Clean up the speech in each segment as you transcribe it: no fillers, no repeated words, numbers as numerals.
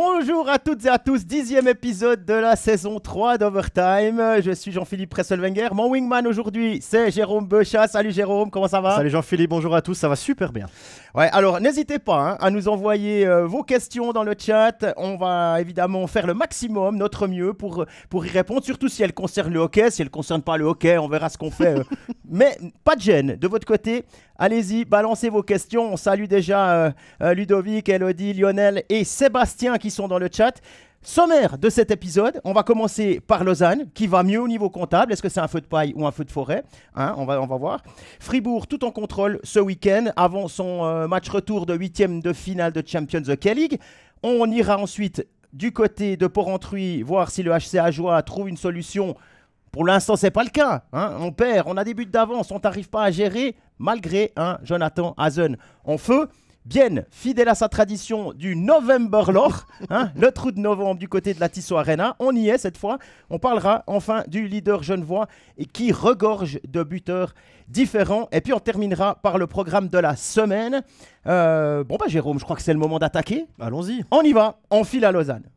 Bonjour à toutes et à tous, 10e épisode de la saison 3 d'Overtime. Je suis Jean-Philippe Presselwenger. Mon wingman aujourd'hui, c'est Jérôme Beuchat. Salut Jérôme, comment ça va? Salut Jean-Philippe, bonjour à tous, ça va super bien. Ouais, alors n'hésitez pas à nous envoyer vos questions dans le chat. On va évidemment faire le maximum, notre mieux pour y répondre, surtout si elles concernent le hockey. Si elles ne concernent pas le hockey, on verra ce qu'on fait. Mais pas de gêne, de votre côté. Allez-y, balancez vos questions. On salue déjà Ludovic, Elodie, Lionel et Sébastien qui sont dans le chat. Sommaire de cet épisode, on va commencer par Lausanne, qui va mieux au niveau comptable. Est-ce que c'est un feu de paille ou un feu de forêt, on va voir. Fribourg, tout en contrôle ce week-end, avant son match retour de 8e de finale de Champions Hockey League. On ira ensuite du côté de Porrentruy, voir si le HC Ajoie trouve une solution. Pour l'instant, ce n'est pas le cas. On perd, on a des buts d'avance, on n'arrive pas à gérer, malgré Jonathan Hazen en feu. Bien, fidèle à sa tradition du November Lore, le trou de novembre du côté de la Tissot Arena, on y est cette fois. On parlera enfin du leader genevois et qui regorge de différents. Et puis on terminera par le programme de la semaine. Jérôme, je crois que c'est le moment d'attaquer. Allons-y. On y va, on file à Lausanne.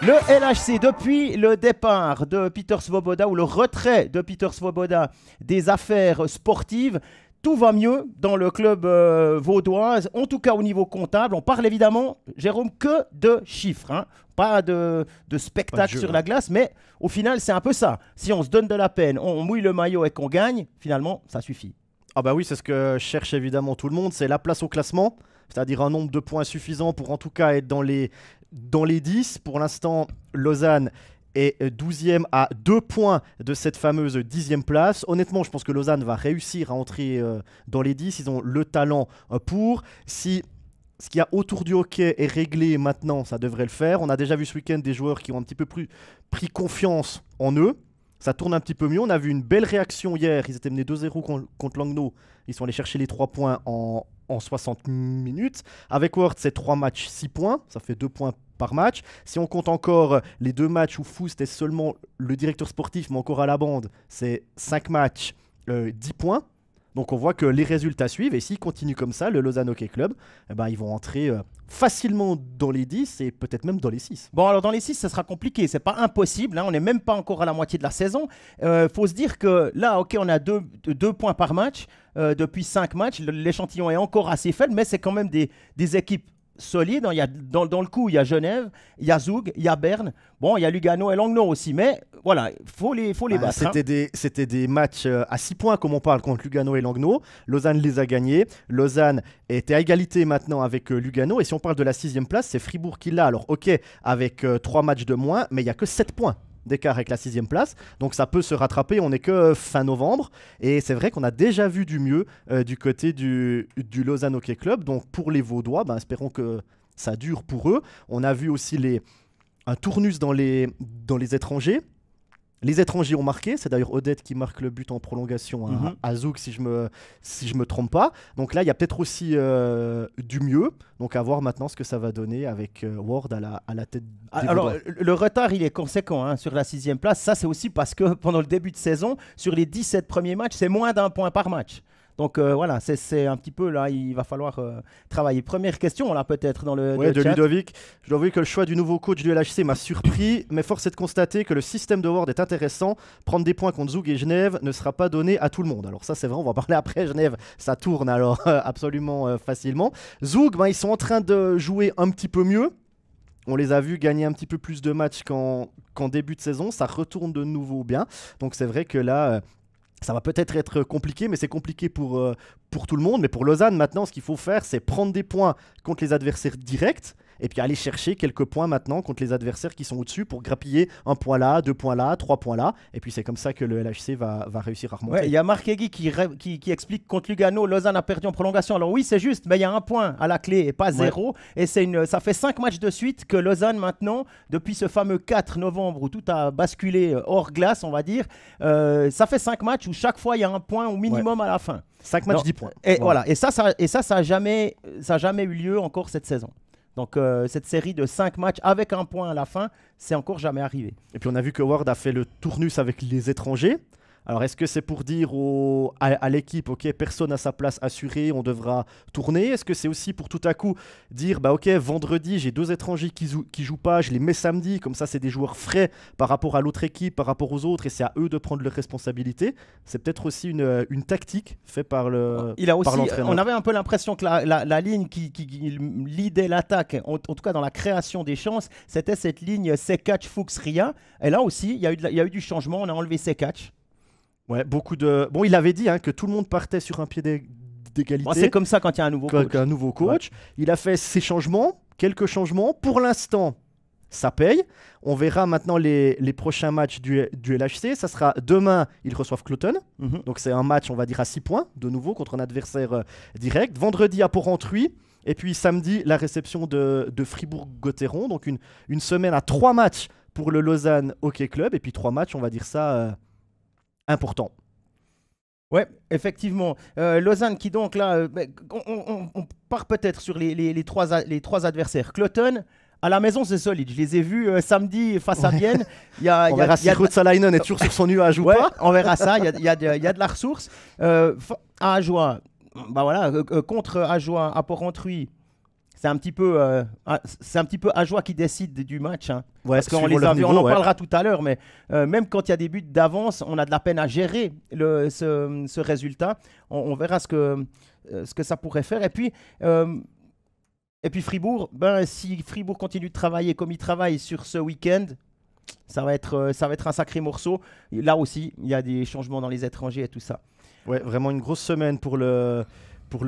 Le LHC, depuis le départ de Peter Svoboda ou le retrait de Peter Svoboda des affaires sportives, tout va mieux dans le club vaudois, en tout cas au niveau comptable. On parle évidemment, Jérôme, que de chiffres, pas de spectacle sur la glace, mais au final, c'est un peu ça. Si on se donne de la peine, on mouille le maillot et qu'on gagne, finalement, ça suffit. Ah bah oui, c'est ce que cherche évidemment tout le monde, c'est la place au classement, c'est-à-dire un nombre de points suffisant pour en tout cas être dans les 10. Pour l'instant, Lausanne est 12e à 2 points de cette fameuse 10e place. Honnêtement, je pense que Lausanne va réussir à entrer dans les 10. Ils ont le talent pour. Si ce qu'il y a autour du hockey est réglé maintenant, ça devrait le faire. On a déjà vu ce week-end des joueurs qui ont un petit peu plus pris confiance en eux. Ça tourne un petit peu mieux. On a vu une belle réaction hier. Ils étaient menés 2-0 contre Langnau. Ils sont allés chercher les 3 points en 60 minutes. Avec Ward, c'est 3 matchs, 6 points. Ça fait 2 points par match. Si on compte encore les 2 matchs où Foust est seulement le directeur sportif, mais encore à la bande, c'est 5 matchs, 10 points. Donc on voit que les résultats suivent. Et s'ils continuent comme ça, le Lausanne Hockey Club, ils vont entrer facilement dans les 10 et peut-être même dans les 6. Bon, alors dans les 6, ça sera compliqué. C'est pas impossible. On n'est même pas encore à la moitié de la saison. Faut se dire que là, ok, on a 2 points par match depuis 5 matchs. L'échantillon est encore assez faible, mais c'est quand même des équipes solide. Il y a, dans le coup, il y a Genève, il y a Zug, il y a Berne. Bon, il y a Lugano et Langnau aussi, mais voilà, faut les battre. C'était des matchs à 6 points, comme on parle, contre Lugano et Langnau. Lausanne les a gagnés. Lausanne était à égalité maintenant avec Lugano. Et si on parle de la 6e place, c'est Fribourg qui l'a. Alors, ok, avec 3 matchs de moins, mais il n'y a que 7 points d'écart avec la 6e place, donc ça peut se rattraper. On n'est que fin novembre et c'est vrai qu'on a déjà vu du mieux du côté du Lausanne Hockey Club. Donc pour les Vaudois, espérons que ça dure pour eux. On a vu aussi un tournus dans les étrangers. Les étrangers ont marqué, c'est d'ailleurs Odette qui marque le but en prolongation à Zug, si je me trompe pas. Donc là, il y a peut-être aussi du mieux. Donc à voir maintenant ce que ça va donner avec Ward à la tête des Alors, le retard, il est conséquent sur la 6e place. Ça, c'est aussi parce que pendant le début de saison, sur les 17 premiers matchs, c'est moins d'1 point par match. Donc voilà, c'est un petit peu là, il va falloir travailler. Première question là peut-être dans le de chat. Ludovic. Je dois avouer que le choix du nouveau coach du LHC m'a surpris, mais force est de constater que le système de Ward est intéressant. Prendre des points contre Zug et Genève ne sera pas donné à tout le monde. Alors ça c'est vrai, on va parler après. Genève, ça tourne alors absolument facilement. Zug, ils sont en train de jouer un petit peu mieux. On les a vus gagner un petit peu plus de matchs qu'en début de saison. Ça retourne de nouveau bien. Donc c'est vrai que là... ça va peut-être être compliqué, mais c'est compliqué pour tout le monde. Mais pour Lausanne, maintenant, ce qu'il faut faire, c'est prendre des points contre les adversaires directs et puis aller chercher quelques points maintenant contre les adversaires qui sont au-dessus pour grappiller 1 point là, 2 points là, 3 points là. Et puis c'est comme ça que le LHC va réussir à remonter. Ouais, il y a Marc Egui qui explique contre Lugano, Lausanne a perdu en prolongation. Alors oui, c'est juste, mais il y a 1 point à la clé et pas 0. Et ça fait 5 matchs de suite que Lausanne maintenant, depuis ce fameux 4 novembre où tout a basculé hors glace, on va dire, ça fait 5 matchs où chaque fois il y a 1 point au minimum à la fin. 5 matchs, 10 points. Et voilà. Et ça a jamais eu lieu encore cette saison. Donc cette série de 5 matchs avec 1 point à la fin, c'est encore jamais arrivé. Et puis on a vu que Ward a fait le tournus avec les étrangers. Alors, est-ce que c'est pour dire à l'équipe, ok, personne à sa place assurée, on devra tourner? Est-ce que c'est aussi pour tout à coup dire, bah ok, vendredi, j'ai 2 étrangers qui jouent pas, je les mets samedi, comme ça, c'est des joueurs frais par rapport à l'autre équipe, par rapport aux autres, et c'est à eux de prendre leurs responsabilités. C'est peut-être aussi une tactique faite par l'entraîneur. On avait un peu l'impression que la ligne qui leadait l'attaque, en tout cas dans la création des chances, c'était cette ligne Sekac, Fuchs, Ria. Et là aussi, il y a eu du changement, on a enlevé Sekac. Ouais, beaucoup de. Bon, il avait dit que tout le monde partait sur un pied d'égalité. Bon, c'est comme ça quand il y a un nouveau coach. Ouais. Il a fait ses changements, quelques changements. Pour l'instant, ça paye. On verra maintenant les prochains matchs du LHC. Ça sera demain, ils reçoivent Cloton. Donc c'est un match, on va dire, à 6 points, de nouveau, contre un adversaire direct. Vendredi à Port-Rentruy. Et puis samedi, la réception de Fribourg-Gotteron. Donc une semaine à 3 matchs pour le Lausanne Hockey Club. Et puis 3 matchs, on va dire ça... important. Ouais, effectivement. Lausanne qui donc là, on part peut-être sur les trois adversaires. Cloton, à la maison c'est solide. Je les ai vus samedi face à Vienne. On verra si Ruotsalainen est toujours sur son nuage ou pas. On verra ça, il y a de la ressource. À Ajoie, bah voilà, contre Ajoie à Port-Rentruy. C'est un petit peu Ajoie qui décide du match. Hein. Ouais, parce qu'on les a vus, on en parlera tout à l'heure, mais même quand il y a des buts d'avance, on a de la peine à gérer ce résultat. On verra ce que ça pourrait faire. Et puis Fribourg, si Fribourg continue de travailler comme il travaille sur ce week-end, ça va être un sacré morceau. Là aussi, il y a des changements dans les étrangers et tout ça. Ouais, vraiment une grosse semaine pour le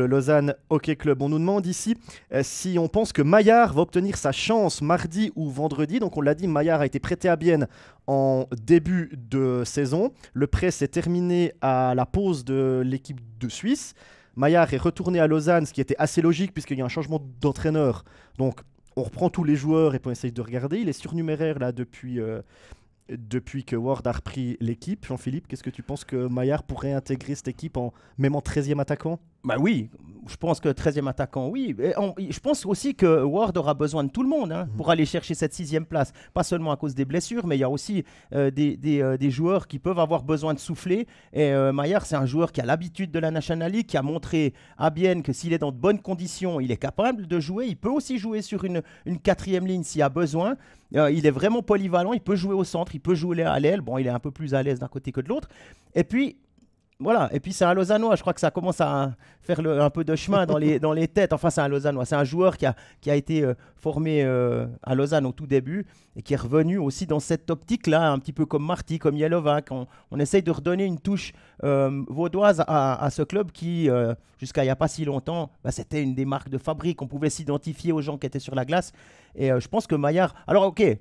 Lausanne Hockey Club. On nous demande ici si on pense que Maillard va obtenir sa chance mardi ou vendredi. Donc on l'a dit, Maillard a été prêté à Bienne en début de saison. Le prêt s'est terminé à la pause de l'équipe de Suisse. Maillard est retourné à Lausanne, ce qui était assez logique puisqu'il y a un changement d'entraîneur. Donc on reprend tous les joueurs et puis on essaye de regarder. Il est surnuméraire là depuis que Ward a repris l'équipe. Jean-Philippe, qu'est-ce que tu penses que Maillard pourrait intégrer cette équipe même en 13e attaquant? Bah oui, je pense que 13e attaquant, oui. Je pense aussi que Ward aura besoin de tout le monde pour aller chercher cette 6e place. Pas seulement à cause des blessures, mais il y a aussi des joueurs qui peuvent avoir besoin de souffler. Et Maillard, c'est un joueur qui a l'habitude de la National League, qui a montré à Bienne que s'il est dans de bonnes conditions, il est capable de jouer. Il peut aussi jouer sur une 4e ligne s'il y a besoin. Il est vraiment polyvalent, il peut jouer au centre, il peut jouer à l'aile. Bon, il est un peu plus à l'aise d'un côté que de l'autre. Et puis, voilà, et puis c'est un Lausannois, je crois que ça commence à faire un peu de chemin dans les têtes. Enfin, c'est un Lausannois, c'est un joueur qui a été formé à Lausanne au tout début et qui est revenu aussi dans cette optique-là, un petit peu comme Marty, comme Jelovac. On essaye de redonner une touche vaudoise à ce club qui, jusqu'à il n'y a pas si longtemps, c'était une des marques de fabrique. On pouvait s'identifier aux gens qui étaient sur la glace. Et je pense que Maillard... Alors, ok,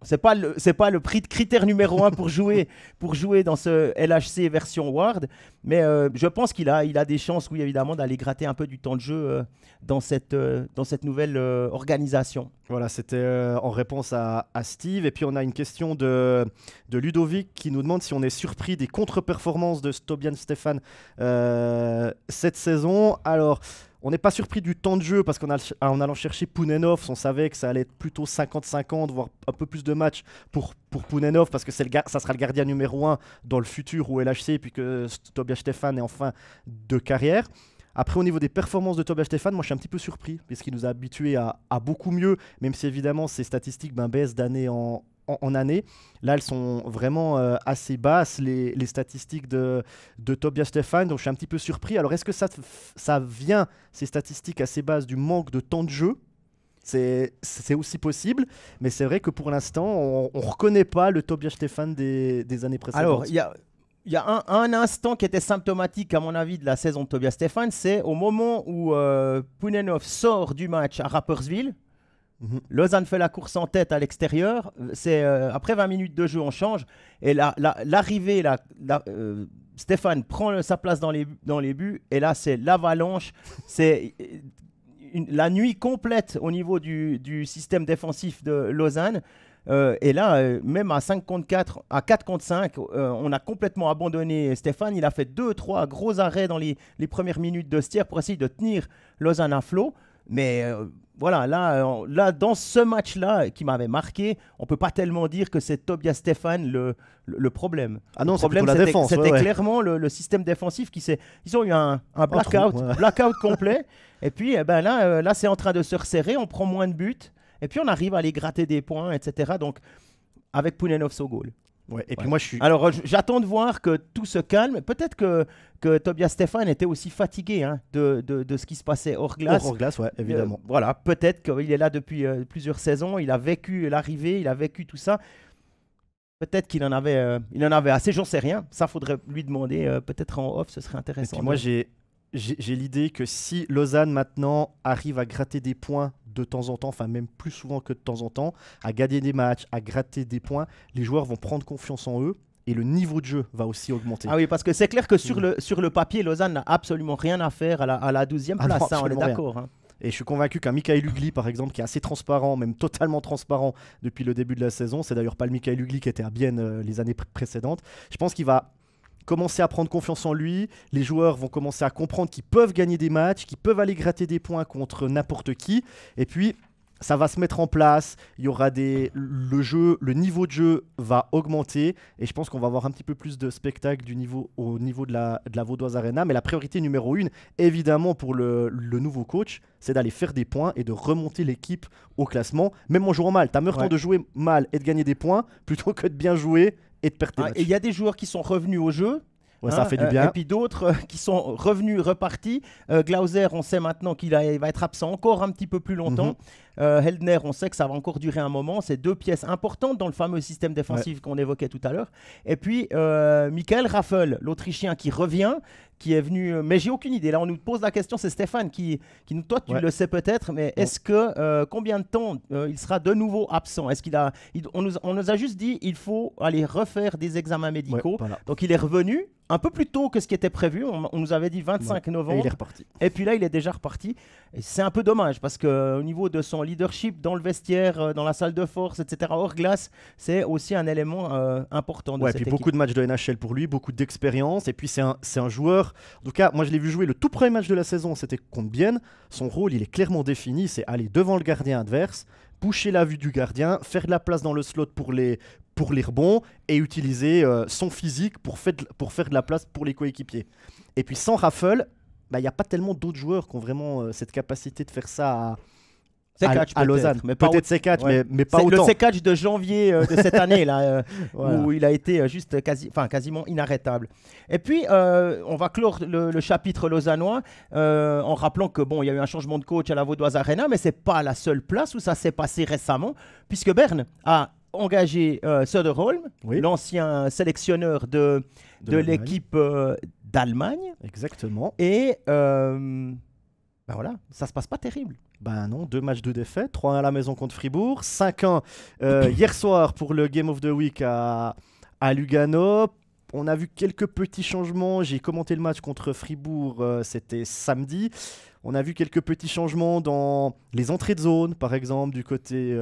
c'est pas le critère numéro 1 pour jouer dans ce LHC version Ward, mais je pense qu'il a des chances, oui, évidemment, d'aller gratter un peu du temps de jeu dans cette nouvelle organisation. Voilà, c'était en réponse à Steve. Et puis on a une question de Ludovic qui nous demande si on est surpris des contre-performances de Tobias Stefan cette saison. Alors... on n'est pas surpris du temps de jeu parce qu'en allant chercher Pounenov, on savait que ça allait être plutôt 50-50, voire un peu plus de matchs pour Pounenov parce que ça sera le gardien numéro 1 dans le futur au LHC puis que Tobias Stefan est en fin de carrière. Après, au niveau des performances de Tobias Stefan, moi je suis un petit peu surpris puisqu'il nous a habitués à beaucoup mieux, même si évidemment ces statistiques baissent d'année en année. Là, elles sont vraiment assez basses, les statistiques de Tobias Stefan, donc je suis un petit peu surpris. Alors, est-ce que ça vient, ces statistiques assez basses, du manque de temps de jeu? C'est aussi possible, mais c'est vrai que pour l'instant, on ne reconnaît pas le Tobias Stefan des années précédentes. Alors, il y a un instant qui était symptomatique, à mon avis, de la saison de Tobias Stefan, c'est au moment où Pounenov sort du match à Rapperswil. Lausanne fait la course en tête à l'extérieur. C'est après 20 minutes de jeu, on change. Et l'arrivée, Stéphane prend sa place dans les buts. Et là, c'est l'avalanche. C'est la nuit complète au niveau du système défensif de Lausanne. Et là, même à 5 contre 4, à 4 contre 5, on a complètement abandonné Stéphane. Il a fait 2-3 gros arrêts dans les premières minutes de Stier pour essayer de tenir Lausanne à flot. Mais voilà, là, dans ce match-là qui m'avait marqué, on peut pas tellement dire que c'est Tobias Stefan le problème. Ah non, le c'est plutôt problème, la défense. c'était ouais. clairement le système défensif ils ont eu un blackout, trou, ouais. blackout complet. Et puis eh ben là c'est en train de se resserrer, on prend moins de buts. Et puis on arrive à aller gratter des points, etc. Donc avec Pounenovs au goal. Ouais, et puis Ouais. moi, je suis. Alors j'attends de voir que tout se calme. Peut-être que Tobias Stefan était aussi fatigué hein, de ce qui se passait hors glace. Hors glace, ouais, évidemment. Voilà, peut-être qu'il est là depuis plusieurs saisons. Il a vécu l'arrivée, il a vécu tout ça. Peut-être qu'il en avait assez, j'en sais rien. Ça, faudrait lui demander. Peut-être en off, ce serait Et intéressant. puis moi, j'ai l'idée que si Lausanne maintenant arrive à gratter des points de temps en temps, enfin même plus souvent que de temps en temps, à gagner des matchs, à gratter des points, les joueurs vont prendre confiance en eux et le niveau de jeu va aussi augmenter. Ah oui, parce que c'est clair que sur le papier, Lausanne n'a absolument rien à faire à la 12e Ah non, place. Ça, on est absolument rien. d'accord. Hein. Et je suis convaincu qu'un Michael Ugly, par exemple, qui est assez transparent, même totalement transparent depuis le début de la saison, c'est d'ailleurs pas le Michael Ugly qui était à Bienne les années précédentes, je pense qu'il va commencer à prendre confiance en lui, les joueurs vont commencer à comprendre qu'ils peuvent gagner des matchs, qu'ils peuvent aller gratter des points contre n'importe qui, et puis ça va se mettre en place, il y aura le niveau de jeu va augmenter, et je pense qu'on va avoir un petit peu plus de spectacle au niveau de la Vaudoise Arena, mais la priorité numéro 1, évidemment pour le nouveau coach, c'est d'aller faire des points et de remonter l'équipe au classement, même en jouant mal. T'as mieux le temps de jouer mal et de gagner des points, plutôt que de bien jouer et de perdre tes matchs. Et il y a des joueurs qui sont revenus au jeu. Ouais, ça fait du bien. Et puis d'autres qui sont revenus, repartis. Glauser, on sait maintenant qu'il va être absent encore un petit peu plus longtemps. Heldner, on sait que ça va encore durer un moment. C'est deux pièces importantes dans le fameux système défensif qu'on évoquait tout à l'heure. Et puis Michael Raffel, l'Autrichien qui revient, qui est venu... Mais j'ai aucune idée. Là, on nous pose la question, c'est Stéphane toi, tu le sais peut-être, mais est-ce que combien de temps il sera de nouveau absent? Est-ce on nous a juste dit il faut aller refaire des examens médicaux. Voilà. Donc il est revenu un peu plus tôt que ce qui était prévu. On nous avait dit 25 novembre. Et il est reparti. Et puis là, il est déjà reparti. Et c'est un peu dommage parce qu'au niveau de son leadership dans le vestiaire, dans la salle de force, etc., hors glace, c'est aussi un élément important de cette puis équipe. beaucoup de matchs de NHL pour lui, beaucoup d'expérience. Et puis c'est un joueur. En tout cas, moi je l'ai vu jouer le tout premier match de la saison, c'était contre Bienne. Son rôle, il est clairement défini, c'est aller devant le gardien adverse, boucher la vue du gardien, faire de la place dans le slot pour les rebonds et utiliser son physique pour faire de la place pour les coéquipiers. Et puis sans Raffel, il n'y a pas tellement d'autres joueurs qui ont vraiment cette capacité de faire ça à Lausanne. Peut-être C4, mais pas autant. Le C4 de janvier de cette année, là, voilà. Où il a été juste quasiment inarrêtable. Et puis, on va clore le chapitre lausannois en rappelant que il y a eu un changement de coach à la Vaudoise Arena, mais c'est pas la seule place où ça s'est passé récemment, puisque Berne a engagé Söderholm, l'ancien sélectionneur de l'équipe d'Allemagne. Exactement. Et voilà, ça se passe pas terrible. Ben non, 2 matchs de défaite, 3-1 à la maison contre Fribourg, 5-1 hier soir pour le Game of the Week à Lugano. On a vu quelques petits changements, j'ai commenté le match contre Fribourg, c'était samedi. On a vu quelques petits changements dans les entrées de zone, par exemple, du côté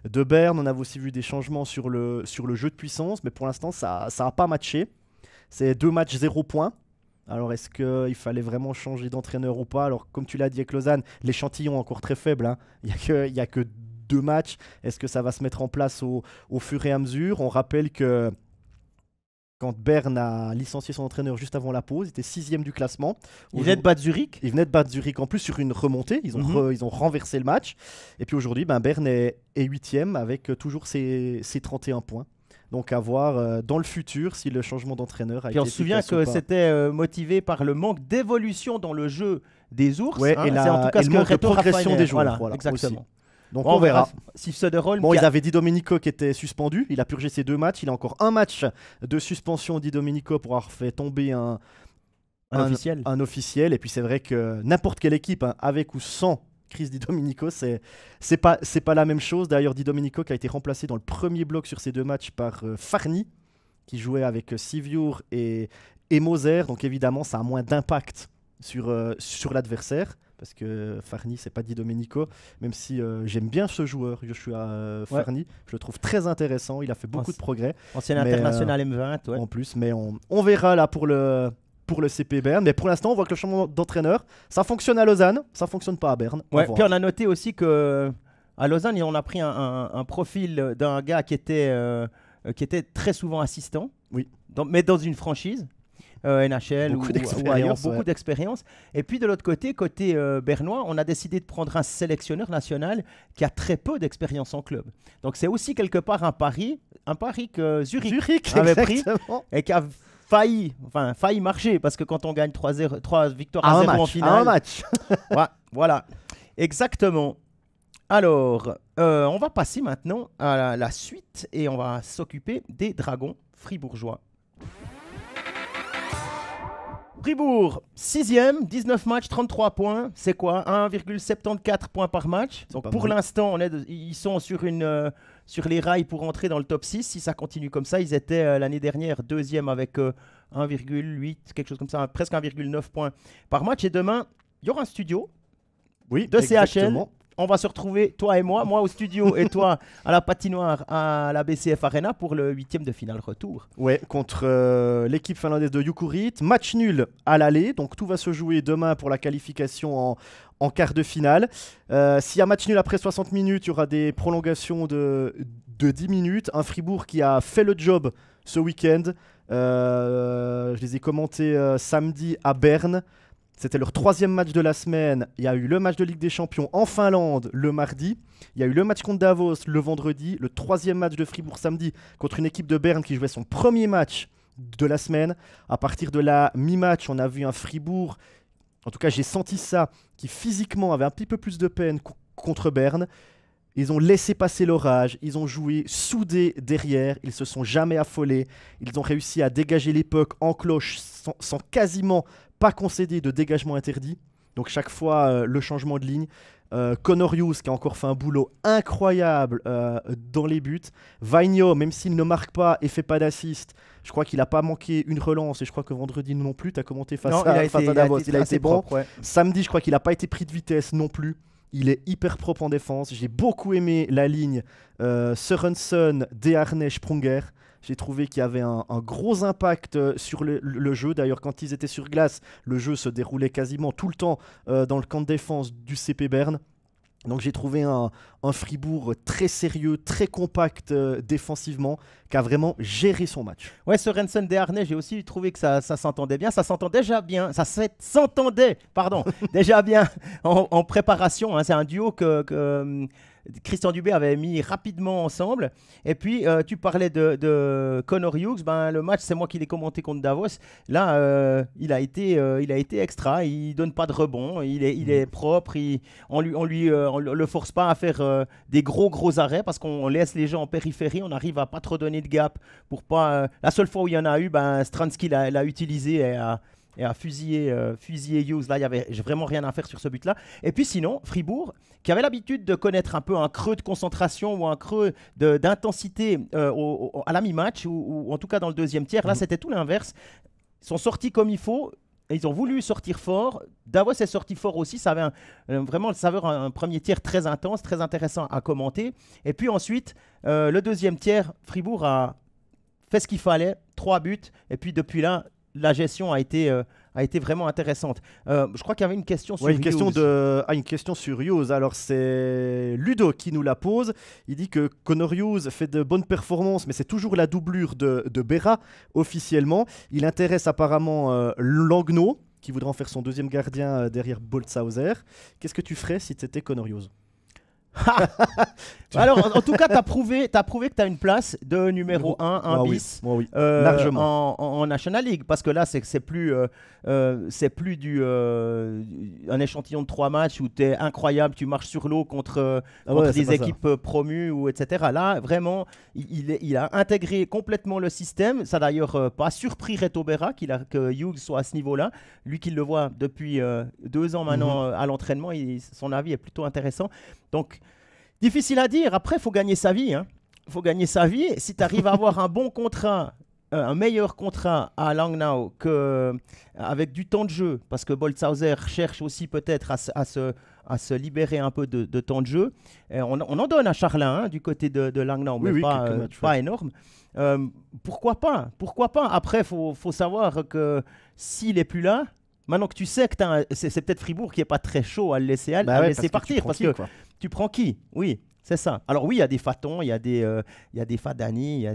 de Berne. On a aussi vu des changements sur le jeu de puissance, mais pour l'instant, ça n'a pas matché. C'est 2 matchs 0 points. Alors, est-ce qu'il fallait vraiment changer d'entraîneur ou pas? Alors, comme tu l'as dit avec Lausanne, l'échantillon est encore très faible. Hein. Il n'y a que 2 matchs. Est-ce que ça va se mettre en place au fur et à mesure? On rappelle que quand Berne a licencié son entraîneur juste avant la pause, il était 6e du classement. Il venait de battre Zurich. Il venait de battre Zurich en plus sur une remontée. Ils ont renversé le match. Et puis aujourd'hui, Berne est 8e avec toujours ses 31 points. Donc à voir dans le futur si le changement d'entraîneur a été efficace. On se souvient que c'était motivé par le manque d'évolution dans le jeu des ours. Ouais, hein, et le manque de progression des joueurs. Voilà, exactement. Aussi. Donc on verra. Si Söderholm. Ils avaient Di Domenico qui était suspendu. Il a purgé ses 2 matchs. Il a encore un match de suspension, Di Domenico, pour avoir fait tomber un officiel. Et puis c'est vrai que n'importe quelle équipe, hein, avec ou sans Chris Di Domenico, c'est pas la même chose. D'ailleurs, Di Domenico qui a été remplacé dans le premier bloc sur ces 2 matchs par Farni, qui jouait avec Siviur et Moser. Donc évidemment, ça a moins d'impact sur l'adversaire. Parce que Farni, c'est pas Di Domenico, même si j'aime bien ce joueur, Joshua Farni. Je le trouve très intéressant, il a fait beaucoup de progrès. Ancien international M20, en plus, mais on verra là pour pour le CP Berne. Mais pour l'instant, on voit que le changement d'entraîneur, ça fonctionne à Lausanne, ça fonctionne pas à Berne. Ouais, puis on a noté aussi que à Lausanne, on a pris un profil d'un gars qui était très souvent assistant, Oui. mais dans une franchise. NHL Beaucoup ou ailleurs, beaucoup ouais. d'expérience. Et puis de l'autre côté bernois, on a décidé de prendre un sélectionneur national qui a très peu d'expérience en club. Donc c'est aussi quelque part un pari que Zurich avait pris et qui a failli marcher parce que quand on gagne 3 victoires à 0 en finale. À un match. Ouais, voilà, exactement. Alors, on va passer maintenant à la suite et on va s'occuper des Dragons fribourgeois. Fribourg, 6e, 19 matchs, 33 points. C'est quoi 1,74 points par match. Donc pour l'instant, ils sont sur les rails pour entrer dans le top 6. Si ça continue comme ça, ils étaient l'année dernière 2e avec 1,8, quelque chose comme ça, presque 1,9 points par match. Et demain, il y aura un studio de CHL. On va se retrouver, toi et moi au studio et toi à la patinoire à la BCF Arena pour le 8e de finale retour. Ouais, contre l'équipe finlandaise de Jukurit. Match nul à l'aller, donc tout va se jouer demain pour la qualification en quart de finale. S'il y a match nul après 60 minutes, il y aura des prolongations de 10 minutes. Un Fribourg qui a fait le job ce week-end. Je les ai commentés samedi à Berne. C'était leur 3e match de la semaine. Il y a eu le match de Ligue des Champions en Finlande le mardi. Il y a eu le match contre Davos le vendredi. Le 3e match de Fribourg samedi contre une équipe de Berne qui jouait son premier match de la semaine. À partir de la mi-match, on a vu un Fribourg, en tout cas j'ai senti ça, qui physiquement avait un petit peu plus de peine contre Berne. Ils ont laissé passer l'orage, ils ont joué soudés derrière, ils se sont jamais affolés. Ils ont réussi à dégager les pucks en cloche sans quasiment pas concédé de dégagement interdit. Donc chaque fois, le changement de ligne. Connor Hughes qui a encore fait un boulot incroyable dans les buts. Vainio, même s'il ne marque pas et fait pas d'assist, je crois qu'il n'a pas manqué une relance et je crois que vendredi non plus, tu as commenté face à Davos, il a été bon. Propre, ouais. Samedi, je crois qu'il n'a pas été pris de vitesse non plus. Il est hyper propre en défense. J'ai beaucoup aimé la ligne Sørensen, Deharnay, Sprunger. J'ai trouvé qu'il y avait un gros impact sur le jeu. D'ailleurs, quand ils étaient sur glace, le jeu se déroulait quasiment tout le temps dans le camp de défense du CP Berne. Donc j'ai trouvé un Fribourg très sérieux, très compact défensivement, qui a vraiment géré son match. Ouais, Sørensen Deharnay, j'ai aussi trouvé que ça s'entendait bien. Ça s'entendait déjà bien en préparation. Hein. C'est un duo que Christian Dubé avait mis rapidement ensemble. Et puis, tu parlais de Connor Hughes. Ben, le match, c'est moi qui l'ai commenté contre Davos. Là, il a été extra. Il donne pas de rebond. Il est propre. On le force pas à faire des gros arrêts parce qu'on laisse les gens en périphérie. On arrive à pas trop donner de gap pour pas. La seule fois où il y en a eu, ben, Stransky l'a utilisé et a fusillé Hughes. Là, il n'y avait vraiment rien à faire sur ce but-là. Et puis sinon, Fribourg, qui avait l'habitude de connaître un peu un creux de concentration ou un creux d'intensité à la mi-match, ou en tout cas dans le deuxième tiers, là, c'était tout l'inverse. Ils sont sortis comme il faut. Et ils ont voulu sortir fort. Davos est sorti fort aussi. Ça avait vraiment le saveur, un premier tiers très intense, très intéressant à commenter. Et puis ensuite, le deuxième tiers, Fribourg a fait ce qu'il fallait. 3 buts. Et puis depuis là, la gestion a été vraiment intéressante. Je crois qu'il y avait une question sur Hughes. Une question sur Hughes. Alors c'est Ludo qui nous la pose. Il dit que Connor Hughes fait de bonnes performances, mais c'est toujours la doublure de Berra officiellement. Il intéresse apparemment Langnau, qui voudrait en faire son deuxième gardien derrière Boltzhauser. Qu'est-ce que tu ferais si tu étais Connor Hughes? Alors, en tout cas, tu as prouvé que tu as une place de numéro 1 bis oui. Largement. en National League. Parce que là, c'est plus un échantillon de 3 matchs où tu es incroyable, tu marches sur l'eau contre des équipes promues, etc. Là, vraiment, il a intégré complètement le système. Ça n'a d'ailleurs pas surpris Reto Berra que Hughes soit à ce niveau-là. Lui qui le voit depuis 2 ans maintenant à l'entraînement, son avis est plutôt intéressant. Donc, difficile à dire. Après, il faut gagner sa vie. Il faut gagner sa vie. Si tu arrives à avoir un bon contrat, un meilleur contrat à Langnau avec du temps de jeu, parce que Boltzhauser cherche aussi peut-être à se libérer un peu de temps de jeu. On en donne à Charlin, hein, du côté de Langnau, mais pas énorme. Pourquoi pas? Après, il faut savoir que s'il n'est plus là, maintenant que tu sais que c'est peut-être Fribourg qui n'est pas très chaud à le laisser, laisser partir. Parce que tu prends qui? Oui. C'est ça. Alors oui, il y a des Fatons, il y a des Fadani,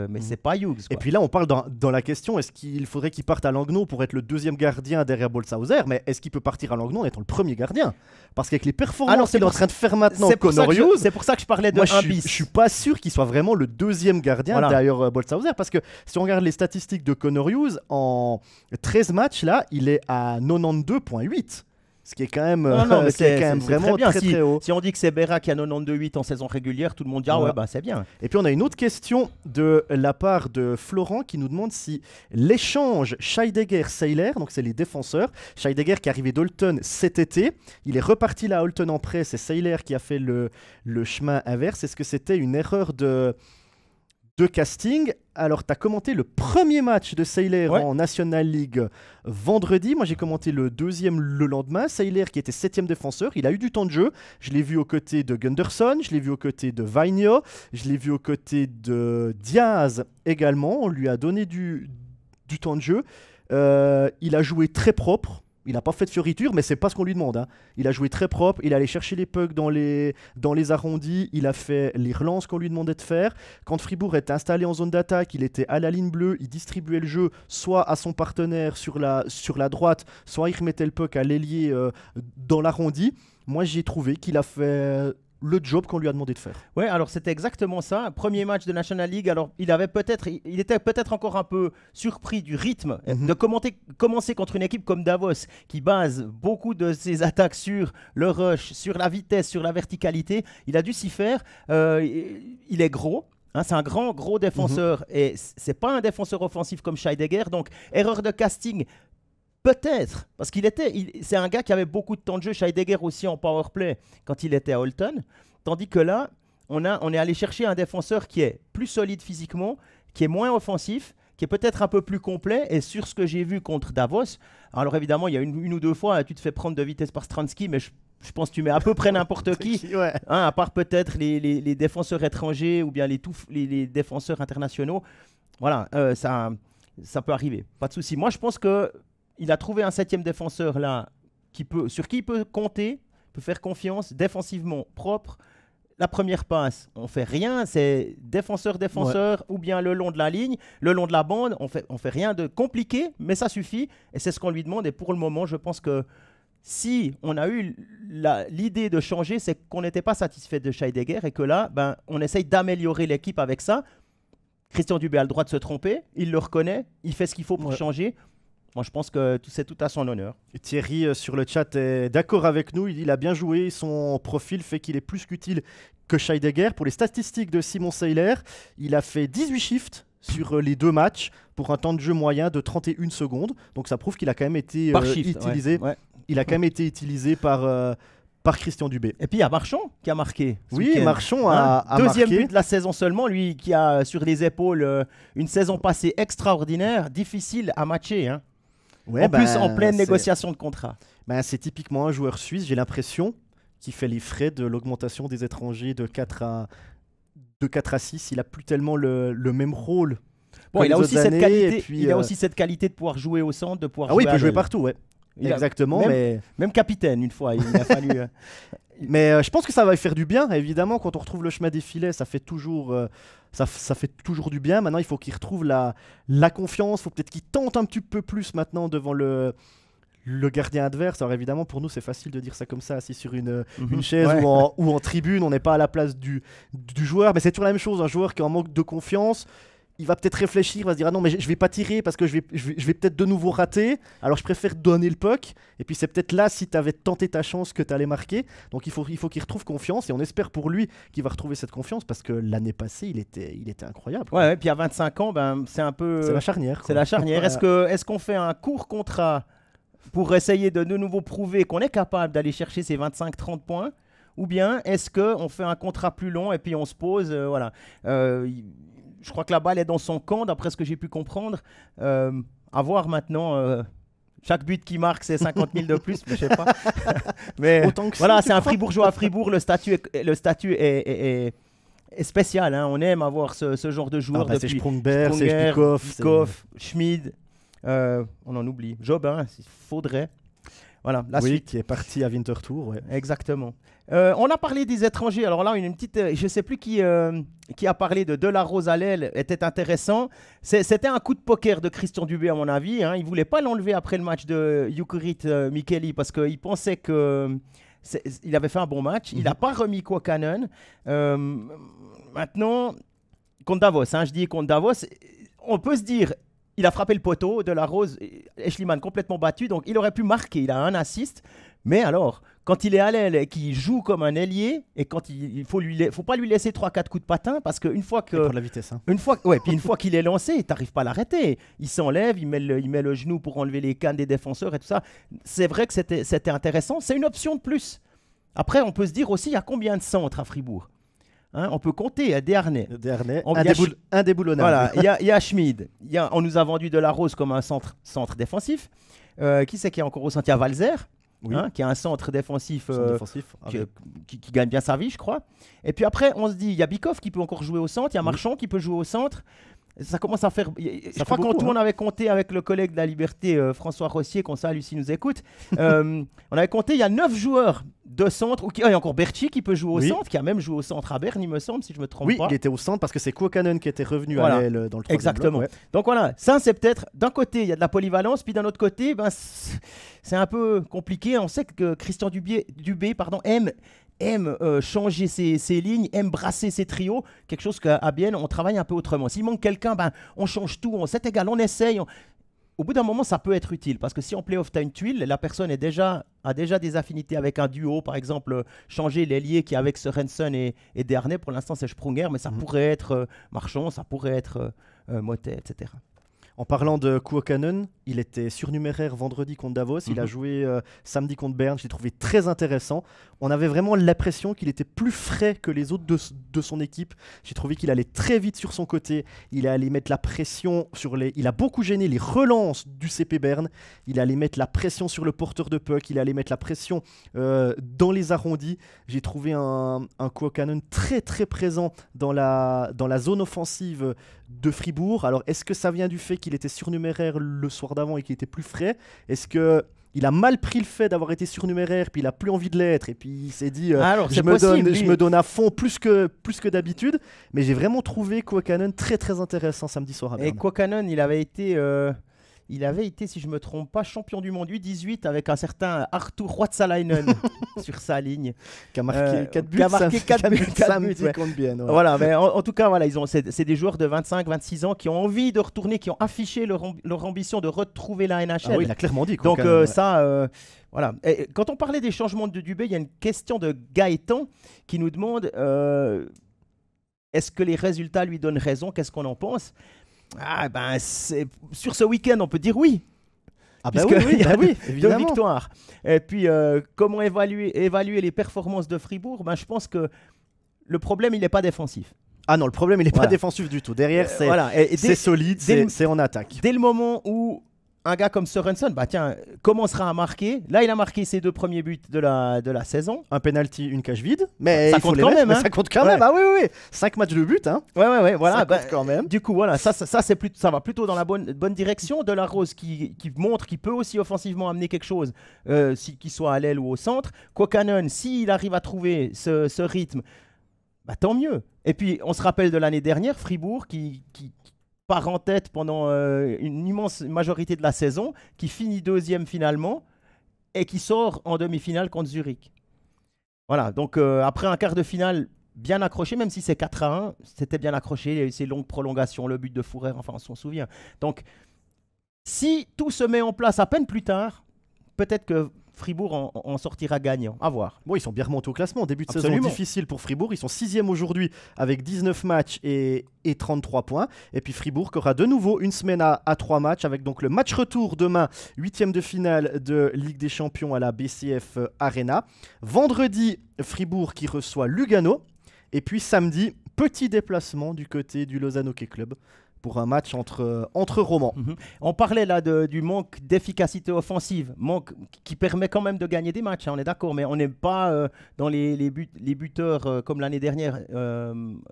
mais c'est pas Hughes. Et puis là, on parle dans la question, est-ce qu'il faudrait qu'il parte à Langnau pour être le deuxième gardien derrière Bolshauser? Mais est-ce qu'il peut partir à Langnau en étant le premier gardien? Parce qu'avec les performances qu'il est en train de faire maintenant, Connor Hughes, c'est pour ça que je parlais de un bis. Je suis pas sûr qu'il soit vraiment le deuxième gardien derrière Bolshauser, parce que si on regarde les statistiques de Connor Hughes, en 13 matchs, là, il est à 92,8. Ce qui est quand même, vraiment très haut. Si on dit que c'est Berra qui a 92,8 en saison régulière, tout le monde dit c'est bien. Et puis on a une autre question de la part de Florent qui nous demande si l'échange Scheidegger-Seiler, donc c'est les défenseurs, Scheidegger qui est arrivé d'Holton cet été, il est reparti là à Holton en prêt, c'est Seiler qui a fait le chemin inverse. Est-ce que c'était une erreur de casting? Alors, tu as commenté le premier match de Seiler en National League vendredi. Moi, j'ai commenté le deuxième le lendemain. Seiler, qui était 7e défenseur, il a eu du temps de jeu. Je l'ai vu aux côtés de Gunderson, je l'ai vu aux côtés de Vainio, je l'ai vu aux côtés de Diaz également. On lui a donné du temps de jeu. Il a joué très propre. Il n'a pas fait de fioriture, mais c'est pas ce qu'on lui demande. Hein. Il a joué très propre, il allait chercher les pucks dans les arrondis, il a fait les relances qu'on lui demandait de faire. Quand Fribourg était installé en zone d'attaque, il était à la ligne bleue, il distribuait le jeu soit à son partenaire sur la droite, soit il remettait le puck à l'ailier dans l'arrondi. Moi, j'ai trouvé qu'il a fait le job qu'on lui a demandé de faire. Ouais, alors c'était exactement ça. Premier match de National League, alors il était peut-être encore un peu surpris du rythme de commencer contre une équipe comme Davos qui base beaucoup de ses attaques sur le rush, sur la vitesse, sur la verticalité. Il a dû s'y faire. Il est gros. Hein, c'est un gros défenseur et c'est pas un défenseur offensif comme Scheidegger. Donc erreur de casting. Peut-être, parce c'est un gars qui avait beaucoup de temps de jeu, Scheidegger aussi en powerplay quand il était à Holton, tandis que là, on est allé chercher un défenseur qui est plus solide physiquement, qui est moins offensif, qui est peut-être un peu plus complet, et sur ce que j'ai vu contre Davos, alors évidemment, il y a une ou deux fois, tu te fais prendre de vitesse par Stransky, mais je pense que tu mets à peu près n'importe qui, hein, à part peut-être les défenseurs étrangers ou bien les défenseurs internationaux. Voilà, ça peut arriver, pas de souci. Moi, je pense que il a trouvé un 7e défenseur là sur qui il peut compter, peut faire confiance, défensivement propre. La première passe, on fait rien, c'est défenseur, ou bien le long de la ligne, le long de la bande, on fait rien de compliqué, mais ça suffit et c'est ce qu'on lui demande. Et pour le moment, je pense que si on a eu l'idée de changer, c'est qu'on n'était pas satisfait de Scheidegger et que là, on essaye d'améliorer l'équipe avec ça. Christian Dubé a le droit de se tromper, il le reconnaît, il fait ce qu'il faut pour changer. Moi, je pense que c'est tout à son honneur. Et Thierry, sur le chat, est d'accord avec nous. Il a bien joué. Son profil fait qu'il est plus qu'utile que Scheidegger. Pour les statistiques de Simon Seiler, il a fait 18 shifts sur les 2 matchs pour un temps de jeu moyen de 31 secondes. Donc, ça prouve qu'il a quand même été utilisé. Ouais. Il a quand même été utilisé par Christian Dubé. Et puis il y a Marchand qui a marqué. Oui, Marchand a marqué. Deuxième but de la saison seulement, lui qui a sur les épaules une saison passée extraordinaire, difficile à matcher. Hein. Ouais, en plus, en pleine négociation de contrat. C'est typiquement un joueur suisse, j'ai l'impression, qui fait les frais de l'augmentation des étrangers de 4 à 6. Il n'a plus tellement le même rôle. Bon, il a aussi cette qualité. Puis, il a aussi cette qualité de pouvoir jouer au centre, de pouvoir jouer. Oui, il peut jouer partout, ouais. Exactement. Même capitaine, une fois, il a fallu. Mais je pense que ça va faire du bien, évidemment, quand on retrouve le chemin des filets, ça fait toujours, ça fait toujours du bien. Maintenant, il faut qu'il retrouve la confiance, il faut peut-être qu'il tente un petit peu plus maintenant devant le gardien adverse. Alors évidemment, pour nous, c'est facile de dire ça comme ça, assis sur une chaise ou en tribune, on n'est pas à la place du joueur, mais c'est toujours la même chose, un joueur qui est en manque de confiance. Il va peut-être réfléchir, il va se dire ah non mais je vais pas tirer parce que je vais peut-être de nouveau rater, alors je préfère donner le puck, et puis c'est peut-être là si tu avais tenté ta chance que tu allais marquer. Donc il faut qu'il retrouve confiance, et on espère pour lui qu'il va retrouver cette confiance, parce que l'année passée il était incroyable. Ouais, et puis à 25 ans, c'est un peu... C'est la charnière. C'est la charnière. Est-ce qu'on fait un court contrat pour essayer de nouveau prouver qu'on est capable d'aller chercher ces 25-30 points, ou bien est-ce qu'on fait un contrat plus long et puis on se pose, voilà. Je crois que la balle est dans son camp, d'après ce que j'ai pu comprendre. À voir maintenant Chaque but qui marque, c'est 50 000 de plus, mais je sais pas. Mais Autant que ça, voilà, tu c'est un crois Fribourgeois à Fribourg. Le statut est spécial. Hein. On aime avoir ce genre de joueurs. C'est Sprungberg, c'est Bikov, Schmid. On en oublie. Jobin, il faudrait. Voilà, la suite. Qui est parti à Winterthur. Ouais. Exactement. On a parlé des étrangers. Alors là, une petite, je ne sais plus qui a parlé de la Rose à l'aile, était intéressant. C'était un coup de poker de Christian Dubé, à mon avis. Hein. Il ne voulait pas l'enlever après le match de Jukurit Mikkeli parce qu'il pensait qu'il avait fait un bon match. Il n'a pas remis Kuokkanen. Maintenant, contre Davos, hein, je dis contre Davos, on peut se dire... Il a frappé le poteau de la Rose, Eschliman complètement battu, donc il aurait pu marquer, il a un assist. Mais alors, quand il est à l'aile et qu'il joue comme un ailier, et quand il faut pas lui laisser 3-4 coups de patin, parce qu'une fois que... pour la vitesse. Hein. Une fois qu'il est lancé, tu n'arrives pas à l'arrêter. Il s'enlève, il met le genou pour enlever les cannes des défenseurs et tout ça. C'est vrai que c'était intéressant. C'est une option de plus. Après, on peut se dire aussi, il y a combien de centres à Fribourg? Hein, on peut compter à Desharnais. Indéboulonnable. Voilà, il y a Schmid. On nous a vendu de la Rose comme un centre défensif. Qui c'est qui est encore au centre? Il y a Valzer, qui est un centre défensif, qui gagne bien sa vie, je crois. Et puis après, on se dit, il y a Bikov qui peut encore jouer au centre. Il y a Marchand qui peut jouer au centre. Ça commence à faire... Je crois qu'en tout, on avait compté avec le collègue de la Liberté, François Rossier, qu'on salue s'il nous écoute. On avait compté, il y a 9 joueurs de centre. Il y a encore Berchi qui peut jouer au centre, qui a même joué au centre à Berne, il me semble, si je me trompe pas. Oui, il était au centre parce que c'est Kuokkanen qui était revenu à l'aile dans le 3e Exactement. bloc, ouais. Donc voilà, ça c'est peut-être... D'un côté, il y a de la polyvalence, puis d'un autre côté, c'est un peu compliqué. On sait que Christian Dubé aime changer ses lignes, aime brasser ses trios, quelque chose qu'à Bienne, on travaille un peu autrement. S'il manque quelqu'un, on change tout, c'est égal, on essaye. Au bout d'un moment, ça peut être utile, parce que si en play-off, tu as une tuile, la personne a déjà des affinités avec un duo, par exemple, changer l'ailier qui est avec Sørensen et Desharnais, pour l'instant c'est Sprunger, mais ça pourrait être Marchand, ça pourrait être Motet, etc. En parlant de Kuokkanen, il était surnuméraire vendredi contre Davos. Il a joué samedi contre Berne. Je l'ai trouvé très intéressant. On avait vraiment l'impression qu'il était plus frais que les autres de son équipe. J'ai trouvé qu'il allait très vite sur son côté. Il allait mettre la pression sur les... Il a beaucoup gêné les relances du CP Berne. Il allait mettre la pression sur le porteur de puck. Il allait mettre la pression dans les arrondis. J'ai trouvé un Kuokkanen très très présent dans la zone offensive de Fribourg. Alors, est-ce que ça vient du fait qu'il était surnuméraire le soir d'avant et qu'il était plus frais? Est-ce qu'il a mal pris le fait d'avoir été surnuméraire, puis il a plus envie de l'être, et puis il s'est dit je me donne à fond plus que d'habitude. Mais j'ai vraiment trouvé Kuokkanen très très intéressant samedi soir à Berne. Et Kuokkanen, il avait été, si je ne me trompe pas, champion du monde U18 avec un certain Artur Ruotsalainen sur sa ligne. Qui a marqué 4 buts. Qui a marqué 4 buts contre Bienne. Ouais. Voilà, mais en tout cas, voilà, c'est des joueurs de 25-26 ans qui ont envie de retourner, qui ont affiché leur ambition de retrouver la NHL. Ah oui, il a clairement dit. Donc voilà. Et quand on parlait des changements de Dubé, il y a une question de Gaëtan qui nous demande est-ce que les résultats lui donnent raison? Qu'est-ce qu'on en pense? Sur ce week-end, on peut dire oui. Il y a deux victoires. Et puis, comment évaluer les performances de Fribourg? Je pense que le problème, il n'est pas défensif. Ah non, le problème, il n'est pas défensif du tout. Derrière, c'est solide, c'est en attaque. Dès le moment où un gars comme Sørensen commencera à marquer. Là, il a marqué ses 2 premiers buts de la saison. Un penalty, une cage vide. Mais ça compte quand même. Ça compte quand même. Ah oui. 5 matchs de but. Hein. Ouais, voilà. Ça compte quand même. Du coup, voilà, ça va plutôt dans la bonne direction. De la Rose qui montre qu'il peut aussi offensivement amener quelque chose, qu'il soit à l'aile ou au centre. Kuokkanen, s'il arrive à trouver ce rythme, tant mieux. Et puis, on se rappelle de l'année dernière, Fribourg qui part en tête pendant une immense majorité de la saison, qui finit 2e finalement et qui sort en demi-finale contre Zurich. Voilà, donc après un quart de finale bien accroché, même si c'est 4-1, c'était bien accroché, il y a eu ces longues prolongations, le but de Fourer, enfin on s'en souvient. Donc si tout se met en place à peine plus tard, peut-être que Fribourg en sortira gagnant. À voir. Bon, ils sont bien remontés au classement. Début de Absolument. saison difficile pour Fribourg. Ils sont 6e aujourd'hui avec 19 matchs et 33 points. Et puis Fribourg qui aura de nouveau une semaine à 3 matchs avec donc le match retour demain, 8e de finale de Ligue des Champions à la BCF Arena. Vendredi, Fribourg qui reçoit Lugano. Et puis samedi, petit déplacement du côté du Lausanne Hockey Club pour un match entre romans. On parlait là du manque d'efficacité offensive, manque qui permet quand même de gagner des matchs, hein, on est d'accord, mais on n'est pas dans les buteurs comme l'année dernière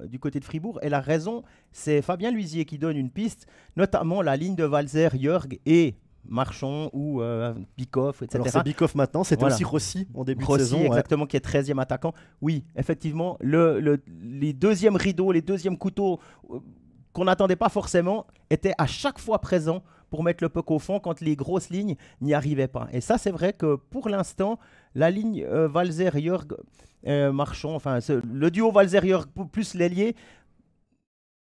du côté de Fribourg. Et la raison, c'est Fabien Luisier qui donne une piste, notamment la ligne de Walzer, Jörg et Marchand ou Bikoff, etc. Alors c'est Bikoff maintenant, c'était Voilà. aussi Rossi en début Rossi, de saison. exactement, qui est 13e attaquant. Oui, effectivement, les deuxièmes rideaux, les deuxièmes couteaux qu'on n'attendait pas forcément étaient à chaque fois présents pour mettre le puck au fond quand les grosses lignes n'y arrivaient pas. Et ça, c'est vrai que pour l'instant, la ligne Walzer-Jörg Marchand, enfin le duo Walzer-Jörg plus l'ailier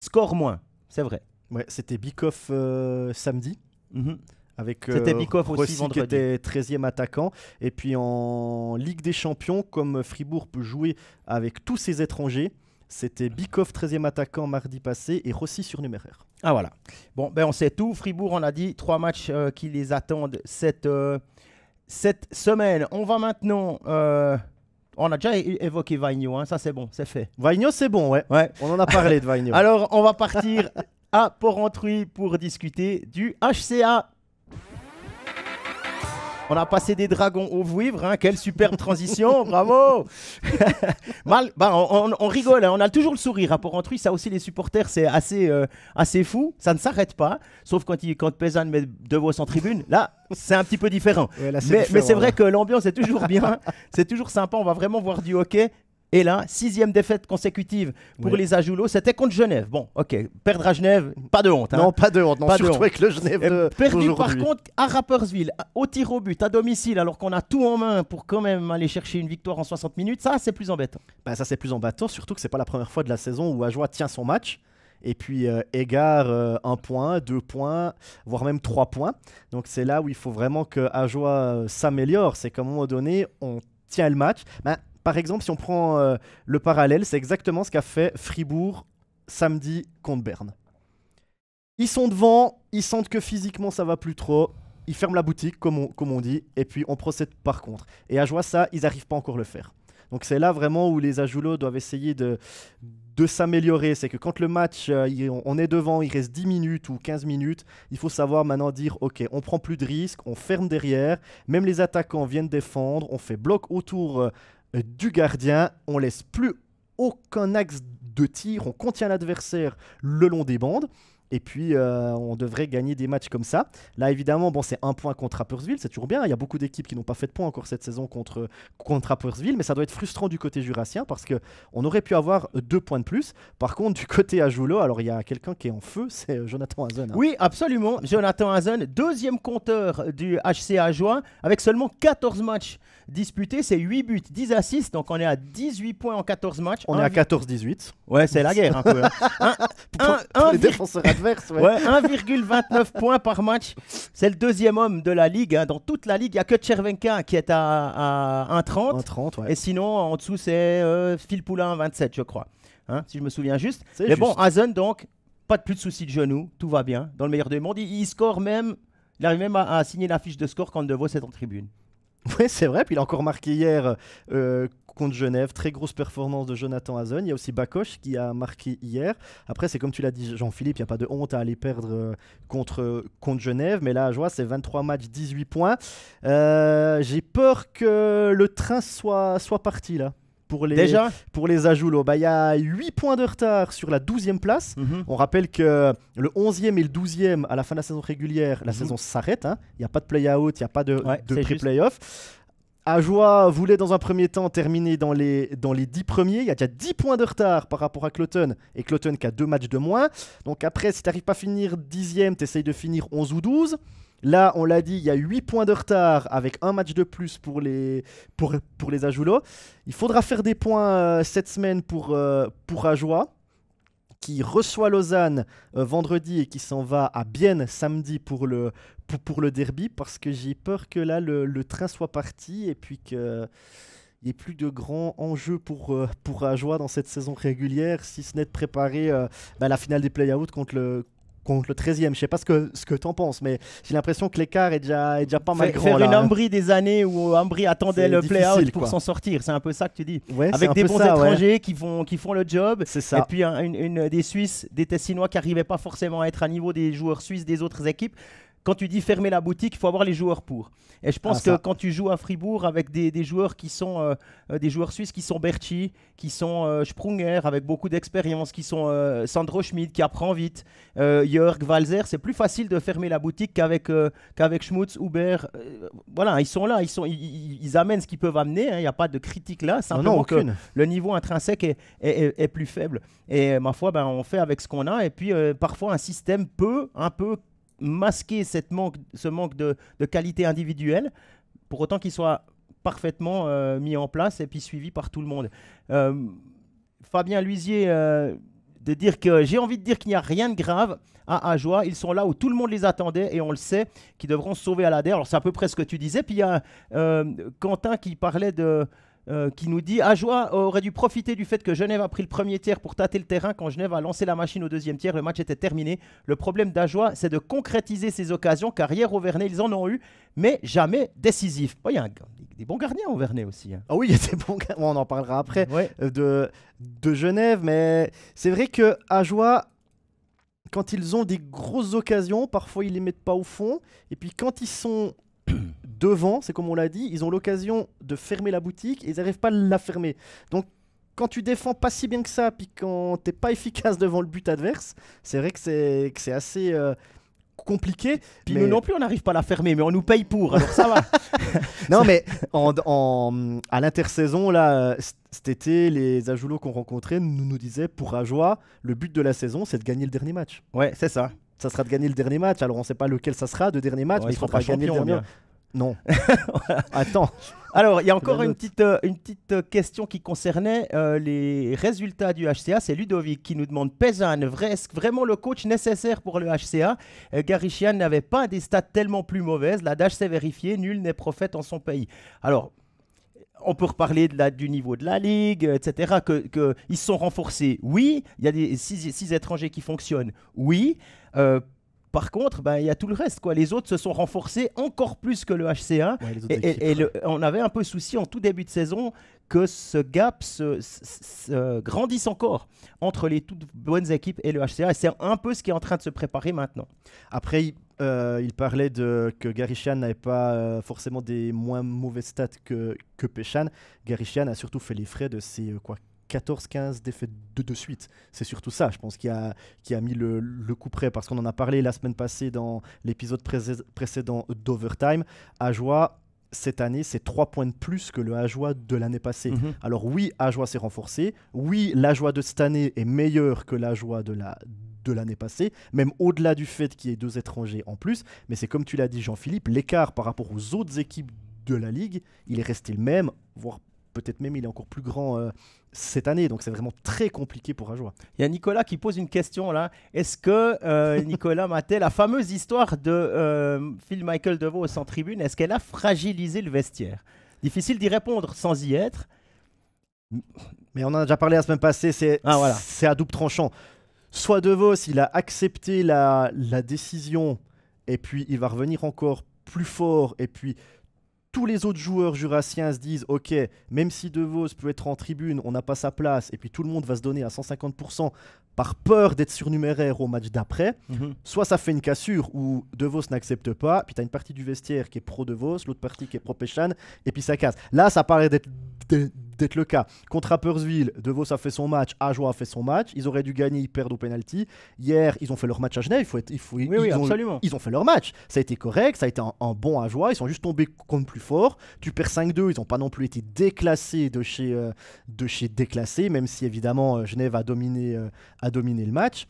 score moins, c'est vrai. Ouais, c'était Bikoff samedi. Avec C'était Bikoff aussi Rossi qui vendredi. était 13e attaquant. Et puis en Ligue des Champions, comme Fribourg peut jouer avec tous ses étrangers, c'était Bikoff 13e attaquant mardi passé et Rossi surnuméraire. Ah voilà. Bon, ben on sait tout. Fribourg, on a dit 3 matchs qui les attendent cette semaine. On va maintenant... on a déjà évoqué Vaigno, hein, ça c'est bon, c'est fait. Vaigno, c'est bon, ouais. On en a parlé de Vaigno. Alors, on va partir à Porrentruy pour discuter du HCA. On a passé des dragons au vouivre, hein, quelle superbe transition, bravo. On rigole, hein, on a toujours le sourire à Porrentruy, ça aussi les supporters, c'est assez fou, ça ne s'arrête pas, sauf quand Pézanne met De Vos en tribune, là c'est un petit peu différent. Ouais, là, mais c'est vrai que l'ambiance est toujours bien, c'est toujours sympa, on va vraiment voir du hockey. Et là, 6e défaite consécutive pour les Ajoulots, c'était contre Genève. Bon, ok, perdre à Genève, pas de honte. Hein. Non, pas de honte, non, Pas de surtout honte. avec le Genève Perdu par d'aujourd'hui. contre à Rapperswil, au tir au but, à domicile, alors qu'on a tout en main pour quand même aller chercher une victoire en 60 minutes, ça c'est plus embêtant. Bah, ça c'est plus embêtant, surtout que c'est pas la première fois de la saison où Ajoie tient son match et puis égare 1 point, 2 points, voire même 3 points. Donc c'est là où il faut vraiment que Ajoie s'améliore, c'est qu'à un moment donné, on tient le match. Bah, par exemple, si on prend le parallèle, c'est exactement ce qu'a fait Fribourg samedi contre Berne. Ils sont devant, ils sentent que physiquement ça va plus trop, ils ferment la boutique comme on dit, et puis on procède par contre. Et Ajoie, ça, ils n'arrivent pas encore à le faire. Donc c'est là vraiment où les Ajoulots doivent essayer de s'améliorer. C'est que quand le match, on est devant, il reste 10 minutes ou 15 minutes, il faut savoir maintenant dire, ok, on prend plus de risques, on ferme derrière, même les attaquants viennent défendre, on fait bloc autour du gardien, on laisse plus aucun axe de tir, on contient l'adversaire le long des bandes. Et puis, on devrait gagner des matchs comme ça. Là, évidemment, bon, c'est 1 point contre Rapperswil, c'est toujours bien. Il y a beaucoup d'équipes qui n'ont pas fait de points encore cette saison contre Rapperswil, mais ça doit être frustrant du côté jurassien parce qu'on aurait pu avoir 2 points de plus. Par contre, du côté Ajoulo, alors il y a quelqu'un qui est en feu, c'est Jonathan Hazen. Hein. Oui, absolument. Jonathan Hazen, 2e compteur du HC Ajoie, avec seulement 14 matchs disputés, c'est 8 buts, 10 assists, donc on est à 18 points en 14 matchs. On est à 14-18. Ouais, c'est la guerre un peu. Hein. Pour les défenseurs adverses, ouais. Ouais, 1,29 points par match. C'est le 2e homme de la ligue. Hein. Dans toute la ligue, il n'y a que Tchervenka qui est à 1,30. 1,30, ouais. Et sinon, en dessous, c'est Phil Poulain, 27, je crois. Hein, si je me souviens juste. C'est Mais juste. bon, Hazen, donc, pas de plus de soucis de genoux. Tout va bien. Dans le meilleur des mondes. Il score même. Il arrive même à signer la fiche de score quand De Vos est en tribune. Oui, c'est vrai. Puis il a encore marqué hier contre Genève. Très grosse performance de Jonathan Hazen. Il y a aussi Bakoche qui a marqué hier. Après, c'est comme tu l'as dit, Jean-Philippe, il n'y a pas de honte à aller perdre contre Genève. Mais là, à Joie, c'est 23 matchs, 18 points. J'ai peur que le train soit parti là. Pour les Ajoulots. Bah, il y a 8 points de retard sur la 12e place. On rappelle que le 11e et le 12e, à la fin de la saison régulière, la saison s'arrête. Hein. Il n'y a pas de play-out, il n'y a pas de pré-playoff. Ajoie voulait dans un premier temps terminer dans les 10 premiers. Il y a déjà 10 points de retard par rapport à Cloton. Et Cloton qui a 2 matchs de moins. Donc après, si tu n'arrives pas à finir 10e, tu essayes de finir 11 ou 12. Là, on l'a dit, il y a 8 points de retard avec un match de plus pour les Ajoulots. Il faudra faire des points cette semaine pour Ajoie, qui reçoit Lausanne vendredi et qui s'en va à Bienne samedi pour le derby, parce que j'ai peur que là, le train soit parti et puis qu'il n'y ait plus de grands enjeux pour Ajoie dans cette saison régulière, si ce n'est de préparer la finale des play-outs contre contre le 13e. Je sais pas ce que tu en penses, mais j'ai l'impression que l'écart est déjà pas mal grand. Faire là, une Ambry des années où Ambry attendait le play-out pour quoi. s'en sortir, c'est un peu ça que tu dis. Ouais, avec des bons étrangers qui font le job. C'est ça. Et puis des Suisses, des Tessinois qui n'arrivaient pas forcément à être à niveau des joueurs suisses des autres équipes. Quand tu dis fermer la boutique, il faut avoir les joueurs pour. Et je pense que quand tu joues à Fribourg avec des joueurs qui sont des joueurs suisses qui sont Berchi, qui sont Sprunger avec beaucoup d'expérience, qui sont Sandro Schmid qui apprend vite, Jörg Walzer, c'est plus facile de fermer la boutique qu'avec Schmutz, Huber. Voilà, ils sont là, ils amènent ce qu'ils peuvent amener. Il n'y a pas de critique là. Simplement que le niveau intrinsèque est plus faible. Et ma foi, on fait avec ce qu'on a. Et puis parfois un système peut un peu masquer ce manque de qualité individuelle, pour autant qu'il soit parfaitement mis en place et puis suivi par tout le monde. Fabien Luisier, j'ai envie de dire qu'il n'y a rien de grave à Ajoie. Ils sont là où tout le monde les attendait et on le sait, qu'ils devront se sauver à l'ADER. Alors c'est à peu près ce que tu disais. Puis il y a Quentin qui parlait qui nous dit Ajoie aurait dû profiter du fait que Genève a pris le premier tiers pour tâter le terrain. Quand Genève a lancé la machine au deuxième tiers, le match était terminé. Le problème d'Ajoie, c'est de concrétiser ces occasions, car hier au Vernet, ils en ont eu, mais jamais décisifs. Il y a des bons gardiens au Vernet aussi. Ah oui, il y a des bons gardiens, on en parlera après, ouais. de Genève, mais c'est vrai que Ajoie, quand ils ont des grosses occasions, parfois ils les mettent pas au fond, et puis quand ils sont devant, c'est comme on l'a dit, ils ont l'occasion de fermer la boutique et ils n'arrivent pas à la fermer. Donc quand tu défends pas si bien que ça, puis quand t'es pas efficace devant le but adverse, c'est vrai que c'est assez compliqué. Puis nous non plus, on n'arrive pas à la fermer, mais on nous paye pour, alors ça va. Non, mais à l'intersaison, là, cet été, les Ajoulots qu'on rencontrait nous disaient, pour Ajoie, le but de la saison, c'est de gagner le dernier match. Ouais, c'est ça. Ça sera de gagner le dernier match. Alors, on ne sait pas lequel ça sera, de dernier match, mais il faudra gagner le dernier. Non. Attends. Alors, il y a encore une petite question qui concernait les résultats du HCA. C'est Ludovic qui nous demande Pézan, est-ce vraiment le coach nécessaire pour le HCA Garishian n'avait pas des stats tellement plus mauvaises. L'adage s'est vérifié, nul n'est prophète en son pays. Alors, on peut reparler du niveau de la Ligue, etc. Ils se sont renforcés, oui. Il y a des 6 étrangers qui fonctionnent, oui. Par contre, il y a tout le reste, quoi. Les autres se sont renforcés encore plus que le HCA. Ouais, on avait un peu souci en tout début de saison que ce gap grandisse encore entre les toutes bonnes équipes et le HCA. Et c'est un peu ce qui est en train de se préparer maintenant. Après, il parlait que Garishian n'avait pas forcément des moins mauvaises stats que Péchan. Garishian a surtout fait les frais de ses 14-15 défaites de suite. C'est surtout ça, je pense, qui a mis le coup près, parce qu'on en a parlé la semaine passée dans l'épisode précédent d'Overtime. Ajoie, cette année, c'est 3 points de plus que le Ajoie de l'année passée. Alors oui, Ajoie s'est renforcé. Oui, l'Ajoie de cette année est meilleur que l'Ajoie de l'année passée, même au-delà du fait qu'il y ait 2 étrangers en plus. Mais c'est comme tu l'as dit, Jean-Philippe, l'écart par rapport aux autres équipes de la Ligue, il est resté le même, voire peut-être même il est encore plus grand cette année, donc c'est vraiment très compliqué pour Ajoie. Il y a Nicolas qui pose une question là. Est-ce que Nicolas Maté, la fameuse histoire de Phil Michael DeVos en tribune, est-ce qu'elle a fragilisé le vestiaire? Difficile d'y répondre sans y être. Mais on en a déjà parlé la semaine passée, c'est à double tranchant. Soit DeVos, il a accepté la décision et puis il va revenir encore plus fort, et puis tous les autres joueurs jurassiens se disent ok, même si DeVos peut être en tribune, on n'a pas sa place, et puis tout le monde va se donner à 150% par peur d'être surnuméraire au match d'après. Soit ça fait une cassure où DeVos n'accepte pas, puis tu as une partie du vestiaire qui est pro DeVos, l'autre partie qui est pro Péchan, et puis ça casse. Là, ça paraît d'être le cas. Contre Rapperswil, DeVos a fait son match, Ajoie a fait son match, ils auraient dû gagner, ils perdent au penalty. Hier, ils ont fait leur match à Genève, absolument. Ils ont fait leur match, ça a été correct, ça a été un bon Ajoie, ils sont juste tombés contre plus fort. Tu perds 5-2, ils n'ont pas non plus été déclassés de chez déclassés, même si évidemment Genève a dominé le match.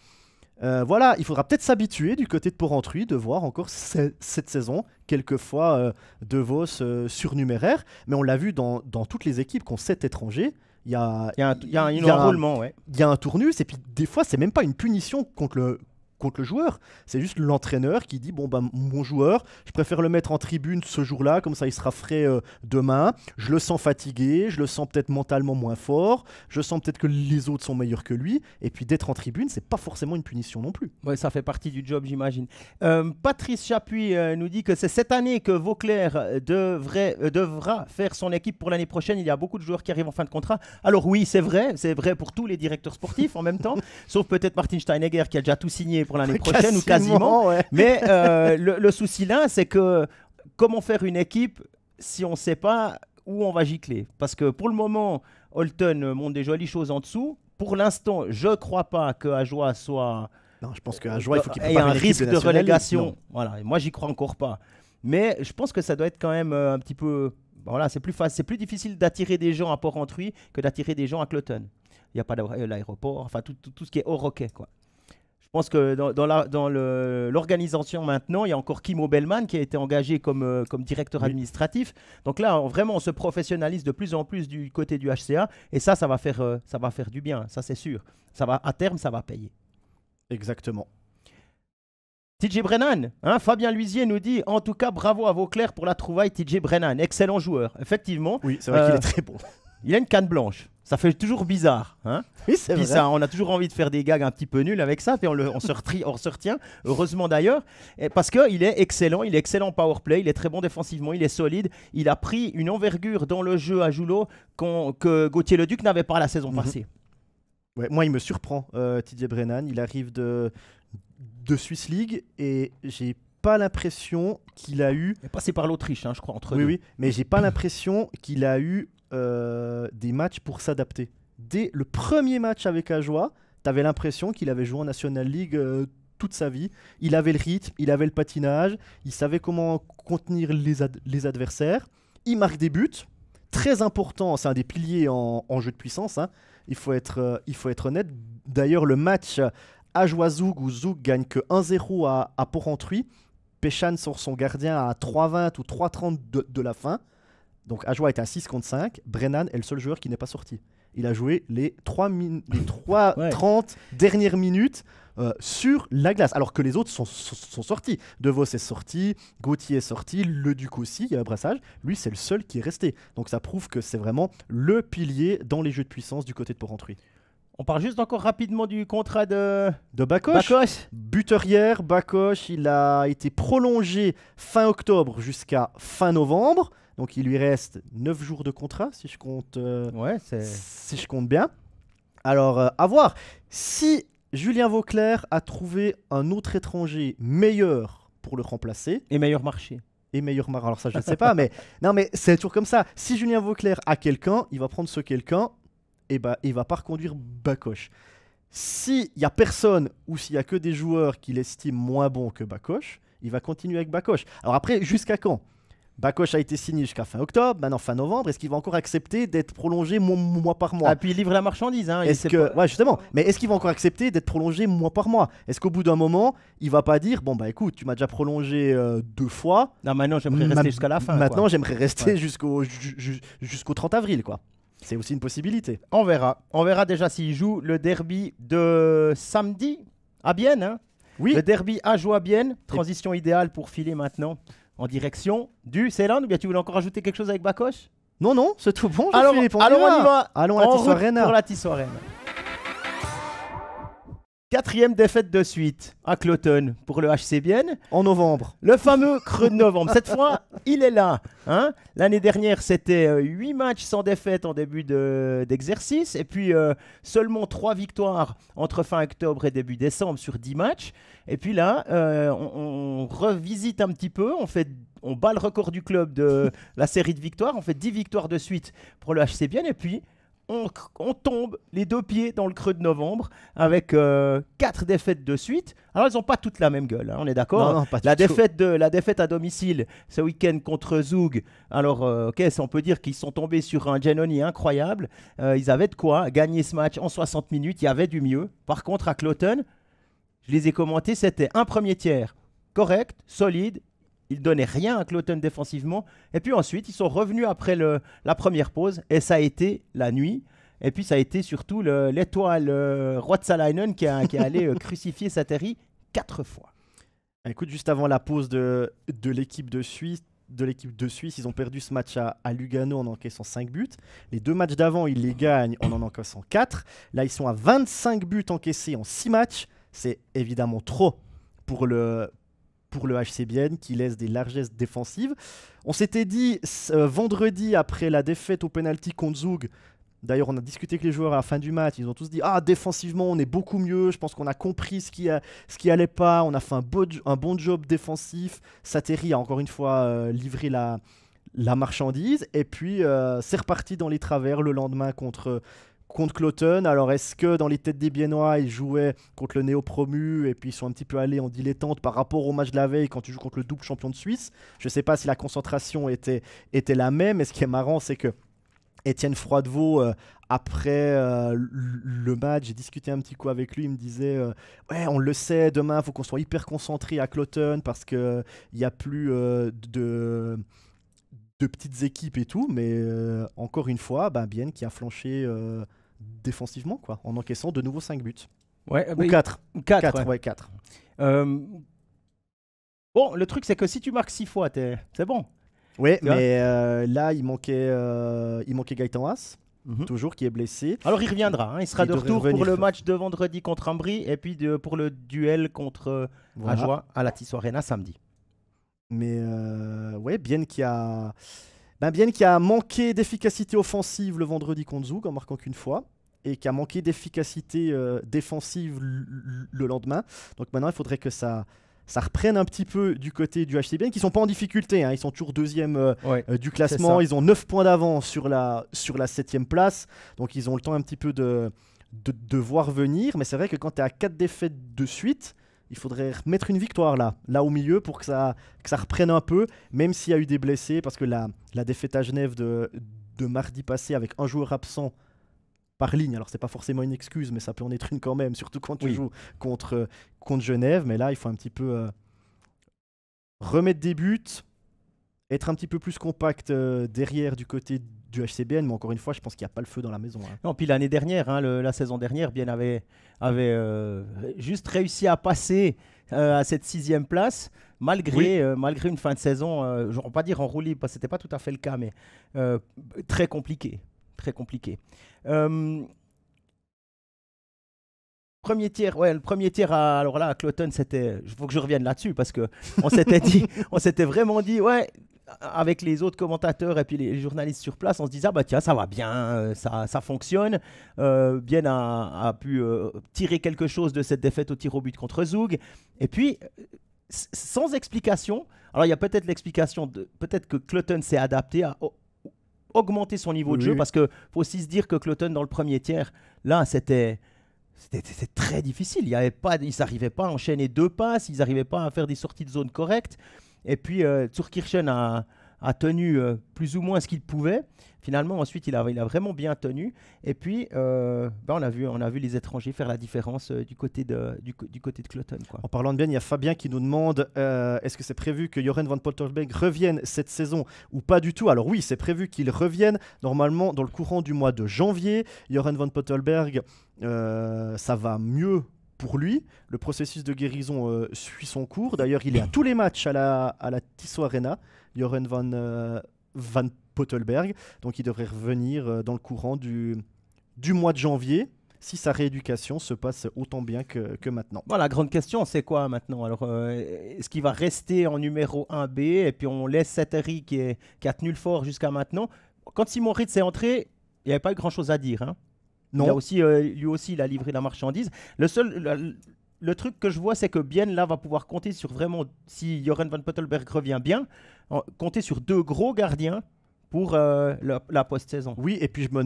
Voilà, il faudra peut-être s'habituer du côté de Porrentruy de voir encore cette saison quelquefois DeVos surnuméraire, mais on l'a vu dans toutes les équipes qui ont 7 étrangers. Il y a un enroulement, ouais. Il y a un tournus, et puis des fois c'est même pas une punition contre contre le joueur. C'est juste l'entraîneur qui dit bon, bah, mon joueur, je préfère le mettre en tribune ce jour-là, comme ça il sera frais demain. Je le sens fatigué, je le sens peut-être mentalement moins fort, je sens peut-être que les autres sont meilleurs que lui. Et puis d'être en tribune, c'est pas forcément une punition non plus. Ouais, ça fait partie du job, j'imagine. Patrice Chapuis nous dit que c'est cette année que Vauclair devra faire son équipe pour l'année prochaine. Il y a beaucoup de joueurs qui arrivent en fin de contrat. Alors oui, c'est vrai pour tous les directeurs sportifs en même temps, sauf peut-être Martin Steinegger qui a déjà tout signé pour l'année prochaine ou quasiment. Ouais. Mais le souci là, c'est que comment faire une équipe si on ne sait pas où on va gicler? Parce que pour le moment, Holton montre des jolies choses en dessous. Pour l'instant, je ne crois pas que Ajoie soit... Non, je pense qu'à Ajoie, il faut qu'il y ait un risque de relégation. Voilà, moi, j'y crois encore pas. Mais je pense que ça doit être quand même un petit peu... Voilà, c'est plus difficile d'attirer des gens à Port-Rentruy que d'attirer des gens à Cloton. Il n'y a pas l'aéroport, enfin tout ce qui est hors roquet, quoi. Je pense que dans l'organisation maintenant, il y a encore Kimo Bellman qui a été engagé comme directeur administratif. Donc là, on se professionnalise de plus en plus du côté du HCA et ça va faire du bien, ça c'est sûr. À terme, ça va payer. Exactement. TJ Brennan, Fabien Luisier nous dit en tout cas bravo à Vauclair pour la trouvaille. TJ Brennan, excellent joueur, effectivement. Oui, c'est vrai qu'il est très bon. Il a une canne blanche. Ça fait toujours bizarre. Oui, c'est vrai. Ça, on a toujours envie de faire des gags un petit peu nuls avec ça, puis on se retient, heureusement d'ailleurs, parce qu'il est excellent, en powerplay, il est très bon défensivement, il est solide, il a pris une envergure dans le jeu à Joulot que Gauthier Leduc n'avait pas la saison passée. Ouais, moi, il me surprend, TJ Brennan. Il arrive de Swiss League et j'ai pas l'impression qu'il a eu... Il est passé par l'Autriche, je crois, entre deux. Oui, mais j'ai pas l'impression qu'il a eu des matchs pour s'adapter. Dès le premier match avec Ajoie, tu avais l'impression qu'il avait joué en National League toute sa vie. Il avait le rythme, il avait le patinage, il savait comment contenir les adversaires. Il marque des buts, très important, c'est un des piliers en jeu de puissance. Il faut être honnête. D'ailleurs, le match Ajoie-Zoug où Zoug gagne que 1-0 à Port-Rentruy, Péchan sort son gardien à 3-20 ou 3-30 de la fin. Donc Ajoie est à 6 contre 5. Brennan est le seul joueur qui n'est pas sorti. Il a joué les 30 dernières minutes sur la glace, alors que les autres sont sortis. De Vos est sorti, Gauthier est sorti, Leduc aussi, il y a un brassage. Lui, c'est le seul qui est resté. Donc ça prouve que c'est vraiment le pilier dans les jeux de puissance du côté de Port-Rentruy. On parle juste encore rapidement du contrat de Bacoche. Buteur hier, Bacoche, il a été prolongé fin octobre jusqu'à fin novembre. Donc il lui reste 9 jours de contrat, si je compte, si je compte bien. Alors, à voir. Si Julien Vauclair a trouvé un autre étranger meilleur pour le remplacer... Et meilleur marché. Alors ça, je ne sais pas, mais c'est toujours comme ça. Si Julien Vauclair a quelqu'un, il va prendre ce quelqu'un et il va pas reconduire Bacoche. S'il n'y a personne ou s'il n'y a que des joueurs qu'il estime moins bons que Bacoche, il va continuer avec Bacoche. Alors après, jusqu'à quand ? Bacoche a été signé jusqu'à fin octobre, maintenant fin novembre. Est-ce qu'il va encore accepter d'être prolongé mois par mois ? Ah, puis il livre la marchandise. Ouais, justement. Mais est-ce qu'il va encore accepter d'être prolongé mois par mois ? Est-ce qu'au bout d'un moment, il va pas dire bon bah écoute, tu m'as déjà prolongé 2 fois. Non, maintenant j'aimerais rester jusqu'à la fin. Maintenant j'aimerais rester jusqu'au 30 avril, quoi. C'est aussi une possibilité. On verra déjà s'il joue le derby de samedi à Bienne. Oui. Le derby Ajoie-Bienne. Transition idéale pour filer maintenant en direction du Ceylan. Ou bien tu voulais encore ajouter quelque chose avec Bacoche ? Non, c'est tout bon. Alors on y va. Allons à la Tissot Arena. Pour la Tissot Arena. 4e défaite de suite à Cloton pour le HC Bienne. En novembre. Le fameux creux de novembre. Cette fois, il est là. L'année dernière, c'était 8 matchs sans défaite en début d'exercice. Et puis, seulement 3 victoires entre fin octobre et début décembre sur 10 matchs. Et puis là, on revisite un petit peu. On bat le record du club de la série de victoires. On fait 10 victoires de suite pour le HC Bienne. Et puis, on tombe les 2 pieds dans le creux de novembre avec 4 défaites de suite. Alors, elles n'ont pas toutes la même gueule, on est d'accord ? Non, pas la défaite à domicile ce week-end contre Zoug. Alors, on peut dire qu'ils sont tombés sur un Giannoni incroyable. Ils avaient de quoi gagner ce match en 60 minutes. Il y avait du mieux. Par contre, à Cloton, je les ai commentés, c'était un premier tiers correct, solide. Ils ne donnaient rien à Cloton défensivement. Et puis ensuite, ils sont revenus après la première pause. Et ça a été la nuit. Et puis ça a été surtout l'étoile Ruotsalainen qui est allé crucifier Sateri 4 fois. Écoute, juste avant la pause de l'équipe de Suisse, ils ont perdu ce match à Lugano en encaissant 5 buts. Les 2 matchs d'avant, ils les gagnent en encaissant 4. Là, ils sont à 25 buts encaissés en 6 matchs. C'est évidemment trop pour le HC Bienne qui laisse des largesses défensives. On s'était dit vendredi après la défaite au penalty contre Zug. D'ailleurs, on a discuté avec les joueurs à la fin du match. Ils ont tous dit défensivement, on est beaucoup mieux. Je pense qu'on a compris ce qui allait pas. On a fait un bon job défensif. Sateri a encore une fois livré la marchandise. Et puis, c'est reparti dans les travers le lendemain contre Cloton. Alors, est-ce que dans les têtes des Biennois, ils jouaient contre le néo-promu et puis ils sont un petit peu allés en dilettante par rapport au match de la veille quand tu joues contre le double champion de Suisse? Je ne sais pas si la concentration était la même. Mais ce qui est marrant, c'est que Étienne Froidevaux, après le match, j'ai discuté un petit coup avec lui, il me disait ouais, on le sait, demain, il faut qu'on soit hyper concentré à Cloton parce qu'il n'y a plus de petites équipes et tout, mais encore une fois, Bienne qui a flanché défensivement, quoi, en encaissant de nouveau 5 buts. Ouais, Ou 4. 4. Ouais, 4. Bon, le truc, c'est que si tu marques 6 fois, c'est bon. Oui, mais là, il manquait Gaëtan Haas, toujours, qui est blessé. Alors, il reviendra. Hein. Il sera de retour pour le match de vendredi contre Ambry et puis pour le duel contre Ajoie à la Tissot Arena samedi. Mais ouais, Bienne qui a manqué d'efficacité offensive le vendredi contre Zug en marquant qu'une fois et qui a manqué d'efficacité défensive le lendemain. Donc maintenant, il faudrait que ça reprenne un petit peu du côté du HC Bienne, qui ne sont pas en difficulté. Hein. Ils sont toujours deuxième du classement. Ils ont 9 points d'avance sur la 7e place. Donc, ils ont le temps un petit peu de voir venir. Mais c'est vrai que quand tu es à 4 défaites de suite, il faudrait mettre une victoire là au milieu pour que ça reprenne un peu, même s'il y a eu des blessés. Parce que la défaite à Genève de mardi passé avec un joueur absent par ligne, alors c'est pas forcément une excuse, mais ça peut en être une quand même, surtout quand tu joues contre Genève. Mais là, il faut un petit peu remettre des buts, être un petit peu plus compact derrière du côté du HCBN. Mais encore une fois, je pense qu'il n'y a pas le feu dans la maison. Hein. Non, puis l'année dernière, la saison dernière, Bienne avait juste réussi à passer à cette 6e place, malgré une fin de saison, je ne vais pas dire en roue libre, parce que ce n'était pas tout à fait le cas, mais très compliqué. Très compliqué. Premier tiers, le premier tiers alors là à Cloton, il faut que je revienne là-dessus parce que on s'était vraiment dit avec les autres commentateurs et puis les journalistes sur place, on se disait tiens, ça va bien, ça fonctionne. Bienne a pu tirer quelque chose de cette défaite au tir au but contre Zug et puis sans explication. Alors il y a peut-être l'explication peut-être que Cloton s'est adapté à augmenter son niveau de jeu parce qu'il faut aussi se dire que Cloton dans le premier tiers, là c'était très difficile. Ils n'arrivaient pas à enchaîner 2 passes, ils n'arrivaient pas à faire des sorties de zone correctes. Et puis Zurkirchen a tenu plus ou moins ce qu'il pouvait. Finalement, ensuite, il a vraiment bien tenu. Et puis, on a vu les étrangers faire la différence du côté de Cloton. Quoi. En parlant de Bienne, il y a Fabien qui nous demande est-ce que c'est prévu que Joren van Potterberg revienne cette saison ou pas du tout? Alors oui, c'est prévu qu'il revienne normalement dans le courant du mois de janvier. Joren van Potterberg, ça va mieux pour lui. Le processus de guérison suit son cours. D'ailleurs, il est à tous les matchs à la Tissot Arena, Joren van Pottelberg. Donc, il devrait revenir dans le courant du mois de janvier si sa rééducation se passe autant bien que maintenant. Bon, la grande question, c'est quoi maintenant? Alors, est-ce qu'il va rester en numéro 1B et puis on laisse Sateri qui a tenu le fort jusqu'à maintenant? Quand Simon Ritz est entré, il n'y avait pas eu grand-chose à dire. Hein. Non. Lui aussi, il a livré la marchandise. Le truc que je vois, c'est que Bienne, là, va pouvoir compter sur vraiment, si Joren van Pottelberg revient bien, compter sur 2 gros gardiens pour la post-saison. Oui, et puis je me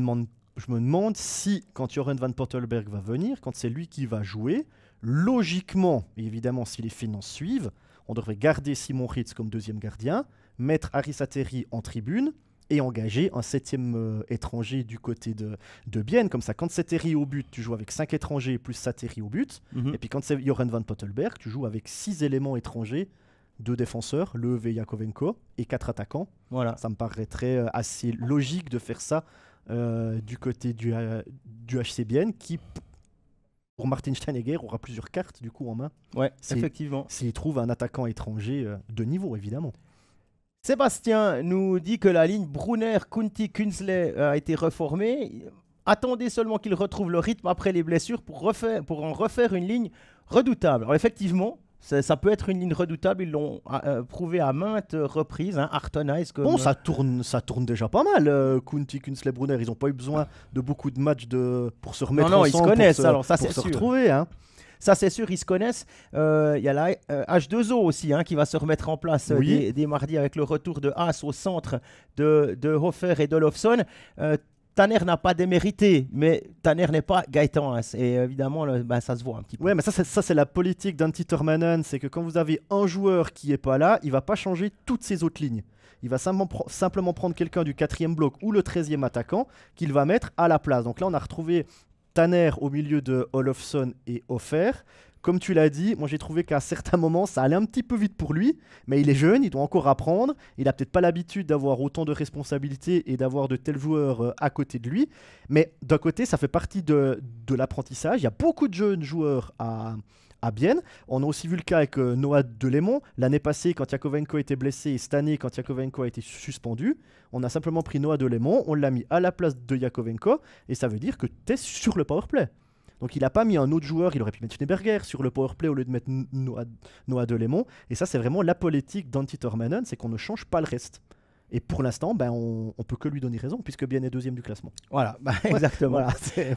demande si, quand Joren van Pottelberg va venir, quand c'est lui qui va jouer, logiquement, et évidemment, si les finances suivent, on devrait garder Simon Ritz comme 2e gardien, mettre Harry Sateri en tribune, et engager un 7e étranger du côté de Bienne. Comme ça, quand Sateri au but, tu joues avec 5 étrangers plus Sateri au but. Et puis quand c'est Joren van Pottelberg, tu joues avec 6 éléments étrangers, 2 défenseurs, Leuve et Yakovenko, et 4 attaquants. Voilà. Ça me paraîtrait assez logique de faire ça du côté du HC Bienne, qui pour Martin Steinegger aura plusieurs cartes du coup en main. Ouais, Si- effectivement. S'il trouve un attaquant étranger de niveau, évidemment. Sébastien nous dit que la ligne Brunner, Kunti, Künzle a été reformée. Attendez seulement qu'il retrouve le rythme après les blessures pour en refaire une ligne redoutable. Alors effectivement, ça peut être une ligne redoutable. Ils l'ont prouvé à maintes reprises. Hein, Artonize comme... Bon, ça tourne déjà pas mal. Kunti, Künzle, Brunner, ils n'ont pas eu besoin de beaucoup de matchs pour se remettre Non, ensemble. ils se connaissent, alors ça, pour c'est se sûr. retrouver. Hein. Ça, c'est sûr, ils se connaissent. Il y a la H2O aussi qui va se remettre en place Oui. dès mardi avec le retour de Haas au centre de Hofer et d'Olofsson. Tanner n'a pas démérité, mais Tanner n'est pas Gaëtan Haas. Et évidemment, ça se voit un petit peu. Ouais, mais ça c'est la politique d'Antti Tormanen, c'est que quand vous avez un joueur qui est pas là, il va pas changer toutes ses autres lignes. Il va simplement prendre quelqu'un du 4e bloc ou le 13e attaquant qu'il va mettre à la place. Donc là, on a retrouvé Tanner au milieu de Olofsson et Hofer. Comme tu l'as dit, moi j'ai trouvé qu'à certains moments ça allait un petit peu vite pour lui, mais il est jeune, il doit encore apprendre, il n'a peut-être pas l'habitude d'avoir autant de responsabilités et d'avoir de tels joueurs à côté de lui, mais d'un côté ça fait partie de l'apprentissage. Il y a beaucoup de jeunes joueurs à Bienne. On a aussi vu le cas avec Noah Delémont. L'année passée, quand Yakovenko était blessé, et cette année, quand Yakovenko a été suspendu, on a simplement pris Noah Delémont, on l'a mis à la place de Yakovenko, et ça veut dire que tu es sur le powerplay. Donc il n'a pas mis un autre joueur, il aurait pu mettre Schneeberger sur le powerplay au lieu de mettre Noah Delémont. Et ça, c'est vraiment la politique d'Antti Tormanen, c'est qu'on ne change pas le reste. Et pour l'instant, on peut que lui donner raison, puisque Bienne est 2e du classement. Voilà, exactement.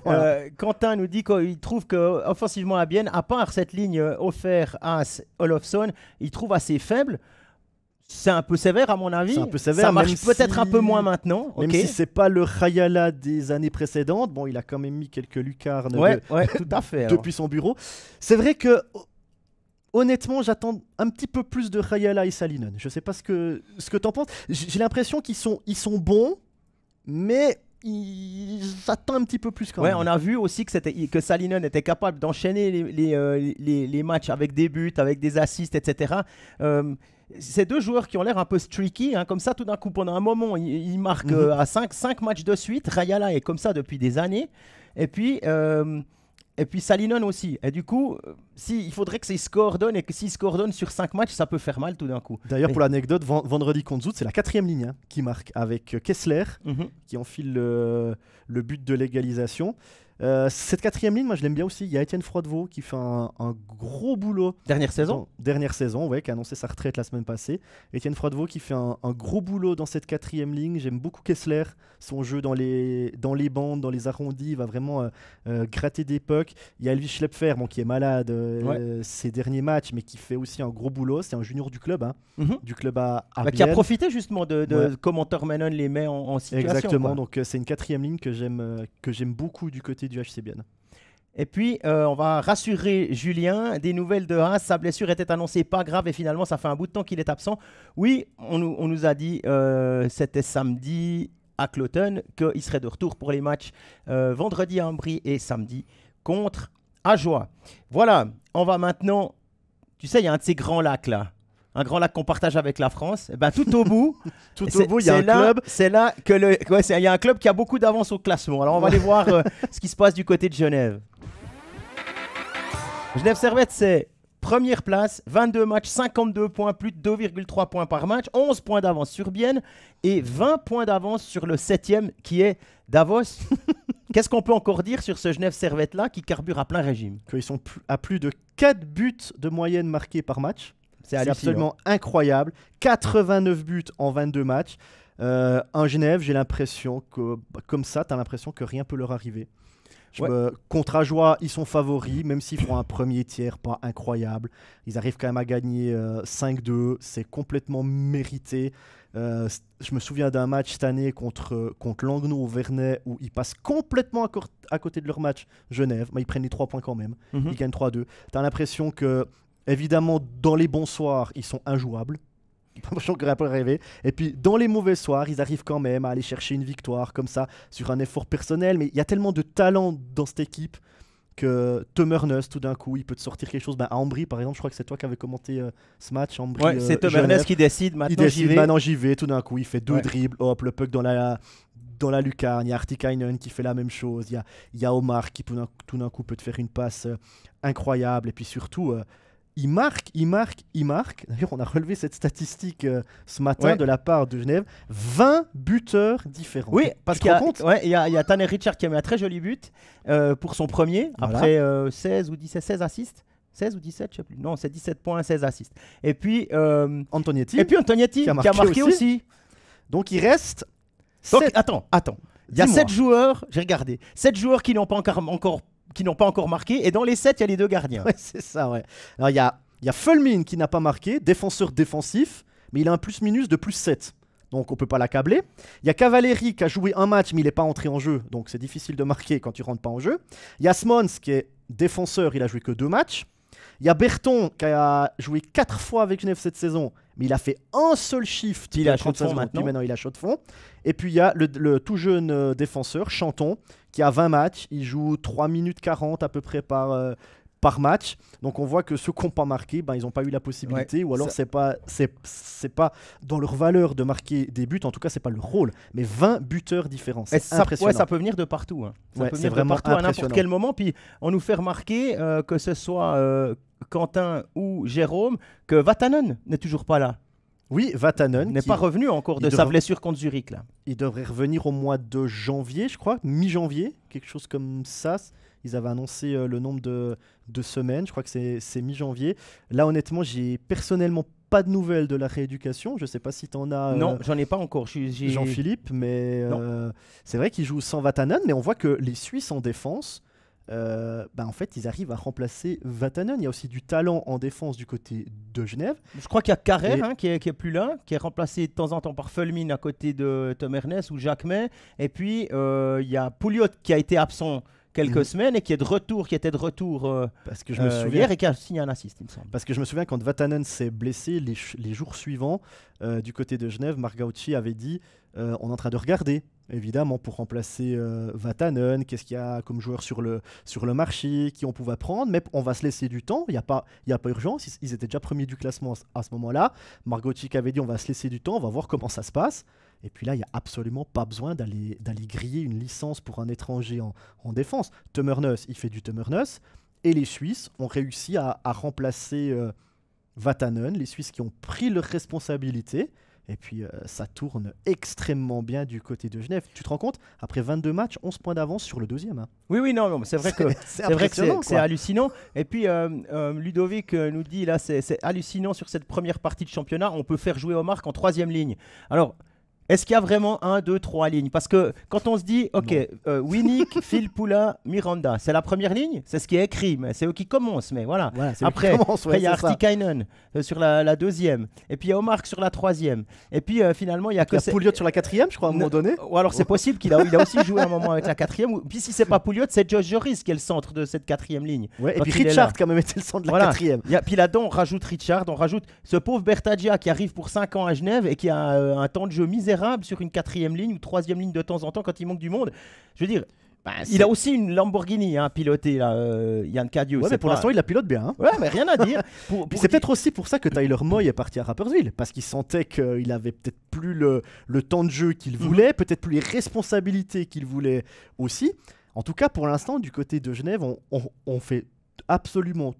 Voilà. Quentin nous dit qu'il trouve qu'offensivement à Bienne, à part cette ligne offert Haas, Olofsson, il trouve assez faible. C'est un peu sévère à mon avis. C'est un peu sévère, ça marche même peut-être si- un peu moins maintenant. Même ok. si c'est pas le Rayala des années précédentes, bon, il a quand même mis quelques lucarnes Ouais, tout à fait. alors. depuis son bureau. C'est vrai que, honnêtement, j'attends un petit peu plus de Rayala et Salinen. Je sais pas ce que t'en penses. J'ai l'impression qu'ils sont bons, mais j'attends un petit peu plus quand Ouais, même. on a vu aussi que Salinen était capable d'enchaîner les matchs avec des buts, avec des assists, etc. Ces deux joueurs qui ont l'air un peu streaky, comme ça, tout d'un coup, pendant un moment, ils marquent à 5 matchs de suite. Rayala est comme ça depuis des années. Et puis Salinen aussi. Et du coup, il faudrait que s'ils se coordonnent et que s'ils se coordonnent sur 5 matchs, ça peut faire mal tout d'un coup. D'ailleurs, Mais- pour l'anecdote, vendredi contre Zout, c'est la 4e ligne qui marque avec Kessler Mhm. qui enfile le but de l'égalisation. Cette 4e ligne, moi je l'aime bien aussi. Il y a Étienne Froidevaux qui fait un gros boulot. Dernière saison. Dernière saison, ouais, qui a annoncé sa retraite la semaine passée. Étienne Froidevaux qui fait un gros boulot dans cette 4e ligne. J'aime beaucoup Kessler, son jeu dans les bandes, dans les arrondis. Il va vraiment gratter des pucks. Il y a Elvis Schlepfer, qui est malade ces derniers matchs, mais qui fait aussi un gros boulot. C'est un junior du club, Mhm. du club à Qui a Bienne. profité justement de Ouais. comment Tormenon les met en situation. Exactement, quoi. donc c'est une 4e ligne que j'aime beaucoup du côté du HC Bienne. Et puis, on va rassurer Julien. Des nouvelles de Haas. Sa blessure était annoncée pas grave et finalement, ça fait un bout de temps qu'il est absent. Oui, on nous a dit, c'était samedi à Cloton, qu'il serait de retour pour les matchs vendredi à Ambry et samedi contre Ajoie. Voilà, on va maintenant... Tu sais, il y a un de ces grands lacs là. Un grand lac qu'on partage avec la France. Et ben, tout au bout, Tout au bout, il y a un là- club. C'est là que il y a un club qui a beaucoup d'avance au classement. Alors on va aller voir ce qui se passe du côté de Genève. Genève Servette, c'est première place, 22 matchs, 52 points, plus de 2,3 points par match, 11 points d'avance sur Bienne et 20 points d'avance sur le 7e qui est Davos. Qu'est-ce qu'on peut encore dire sur ce Genève Servette là qui carbure à plein régime? Qu'ils sont à plus de 4 buts de moyenne marqués par match. C'est hallucinant. absolument incroyable. 89 buts en 22 matchs. En Genève, j'ai l'impression que, comme ça, tu as l'impression que rien peut leur arriver. Contre Ajoie, ils sont favoris, même s'ils font un premier tiers pas incroyable. Ils arrivent quand même à gagner 5-2. C'est complètement mérité. Je me souviens d'un match cette année contre Langnau au Vernet où ils passent complètement à côté de leur match Genève. Mais ils prennent les 3 points quand même. Mhm. Ils gagnent 3-2. Tu as l'impression que, évidemment, dans les bons soirs, ils sont injouables. J'en aurais pas rêvé. Et puis, dans les mauvais soirs, ils arrivent quand même à aller chercher une victoire comme ça, sur un effort personnel. Mais il y a tellement de talent dans cette équipe que Tömmernes, tout d'un coup, il peut te sortir quelque chose. À Ambry, par exemple, je crois que c'est toi qui avais commenté ce match. Ambry, Ouais, c'est Tömmernes Genève. qui décide. Maintenant, j'y vais. Maintenant j'y vais. Tout d'un coup, il fait 2 Ouais. dribbles. Hop, le puck dans la lucarne. Il y a Artikainen qui fait la même chose. Il y a Omar qui, tout d'un coup, peut te faire une passe incroyable. Et puis surtout, il marque. D'ailleurs, on a relevé cette statistique ce matin de la part de Genève. 20 buteurs différents. Oui, parce Tu te rends compte il y a Tanner Richard qui a mis un très joli but pour son premier, Voilà. après 16 ou 17, 16 assists. 16 ou 17, je sais plus. Non, c'est 17 points, 16 assists. Et puis Antonietti. Antonietti qui a marqué aussi. Donc il reste. Donc, 7. attends. Il y a Dis-moi. 7 joueurs, j'ai regardé. 7 joueurs qui n'ont pas encore marqué. Et dans les 7, il y a les 2 gardiens. Ouais, c'est ça, ouais. Alors, il y a Fulmin qui n'a pas marqué, défenseur défensif, mais il a un plus-minus de plus 7. Donc, on peut pas l'accabler. Il y a Cavalieri qui a joué un match, mais il n'est pas entré en jeu. Donc, c'est difficile de marquer quand tu rentres pas en jeu. Il y a Smons qui est défenseur, il a joué que 2 matchs. Il y a Berton qui a joué 4 fois avec Genève cette saison, mais il a fait un seul shift. Il est à 30 chaud de fond secondes, puis maintenant. maintenant, il est à chaud de fond. Et puis, il y a le tout jeune défenseur, Chanton, qui a 20 matchs. Il joue 3 minutes 40 à peu près par match. Donc, on voit que ceux qui n'ont pas marqué, ils n'ont pas eu la possibilité. Ouais, ou alors, ça- c'est pas dans leur valeur de marquer des buts. En tout cas, c'est pas leur rôle. Mais 20 buteurs différents. Et C'est impressionnant. ça peut venir de partout. Ça Ouais, peut c'est venir de vraiment partout à n'importe impressionnant. quel moment. Puis on nous fait remarquer que ce soit Quentin ou Jérôme, que Vatanen n'est toujours pas là. Oui, Vatanen. N'est qui- pas revenu encore de il sa devrait- blessure contre Zurich. Là. Il devrait revenir au mois de janvier, je crois, mi-janvier, quelque chose comme ça. Ils avaient annoncé le nombre de semaines, je crois que c'est mi-janvier. Là, honnêtement, j'ai personnellement pas de nouvelles de la rééducation. Je sais pas si tu en as, Non, j'en ai pas encore. Jean-Philippe, mais c'est vrai qu'il joue sans Vatanen, mais on voit que les Suisses en défense, en fait, ils arrivent à remplacer Vatanen. Il y a aussi du talent en défense du côté de Genève. Je crois qu'il y a Carrère Et- qui est plus là, qui est remplacé de temps en temps par Fulmin à côté de Tom Ernest ou Jacques May. Et puis il y a Pouliot qui a été absent quelques Mhm. semaines et qui était de retour Parce que je me souviens. hier et qui a signé un assist, il me semble. Parce que je me souviens quand Vatanen s'est blessé, les jours suivants, du côté de Genève, Marc Gauchi avait dit on est en train de regarder, évidemment, pour remplacer Vatanen, qu'est-ce qu'il y a comme joueur sur le marché, qui on pouvait prendre, mais on va se laisser du temps, il n'y a pas urgence, ils étaient déjà premiers du classement à ce moment-là. Marc Gauchi avait dit on va se laisser du temps, on va voir comment ça se passe. Et puis là, il n'y a absolument pas besoin d'aller griller une licence pour un étranger en défense. Tömmernes, il fait du Tömmernes. Et les Suisses ont réussi à remplacer Vatanen, les Suisses qui ont pris leurs responsabilités. Et puis ça tourne extrêmement bien du côté de Genève. Tu te rends compte? Après 22 matchs, 11 points d'avance sur le deuxième. Hein. Oui, non, mais c'est vrai que c'est c'est vrai que impressionnant. c'est hallucinant. Et puis Ludovic nous dit là, c'est hallucinant sur cette première partie de championnat. On peut faire jouer Omar en troisième ligne. Alors, est-ce qu'il y a vraiment 1, 2, 3 lignes? Parce que quand on se dit, ok, Winnick, Phil Poula, Miranda, c'est la première ligne, c'est ce qui est écrit, mais c'est eux qui commencent. Mais voilà. Voilà, c'est Après, il y a ça. Artikainen sur la deuxième. Et puis il y a Omar sur la troisième. Et puis finalement, il y a que Il y a Pouliot sur la quatrième, je crois, à un moment donné. Ou alors c'est possible qu'il a aussi joué un moment avec la quatrième. Puis si c'est pas Pouliot, c'est Josh Joris qui est le centre de cette quatrième ligne. Ouais, et Quand puis il est Richard, là. quand même, était le centre de la Voilà. quatrième. Puis là-dedans, on rajoute Richard, on rajoute ce pauvre Bertagia qui arrive pour 5 ans à Genève et qui a un temps de jeu misérable sur une quatrième ligne ou troisième ligne de temps en temps quand il manque du monde. Je veux dire, il a aussi une Lamborghini pilotée, là, Yann Cadieux. Ouais, mais pour l'instant, il la pilote bien. Hein. Ouais, mais rien à dire. Puis c'est peut-être aussi pour ça que Tyler Moy est parti à Rapperswil, parce qu'il sentait qu'il avait peut-être plus le temps de jeu qu'il voulait, peut-être plus les responsabilités qu'il voulait aussi. En tout cas, pour l'instant, du côté de Genève, on fait absolument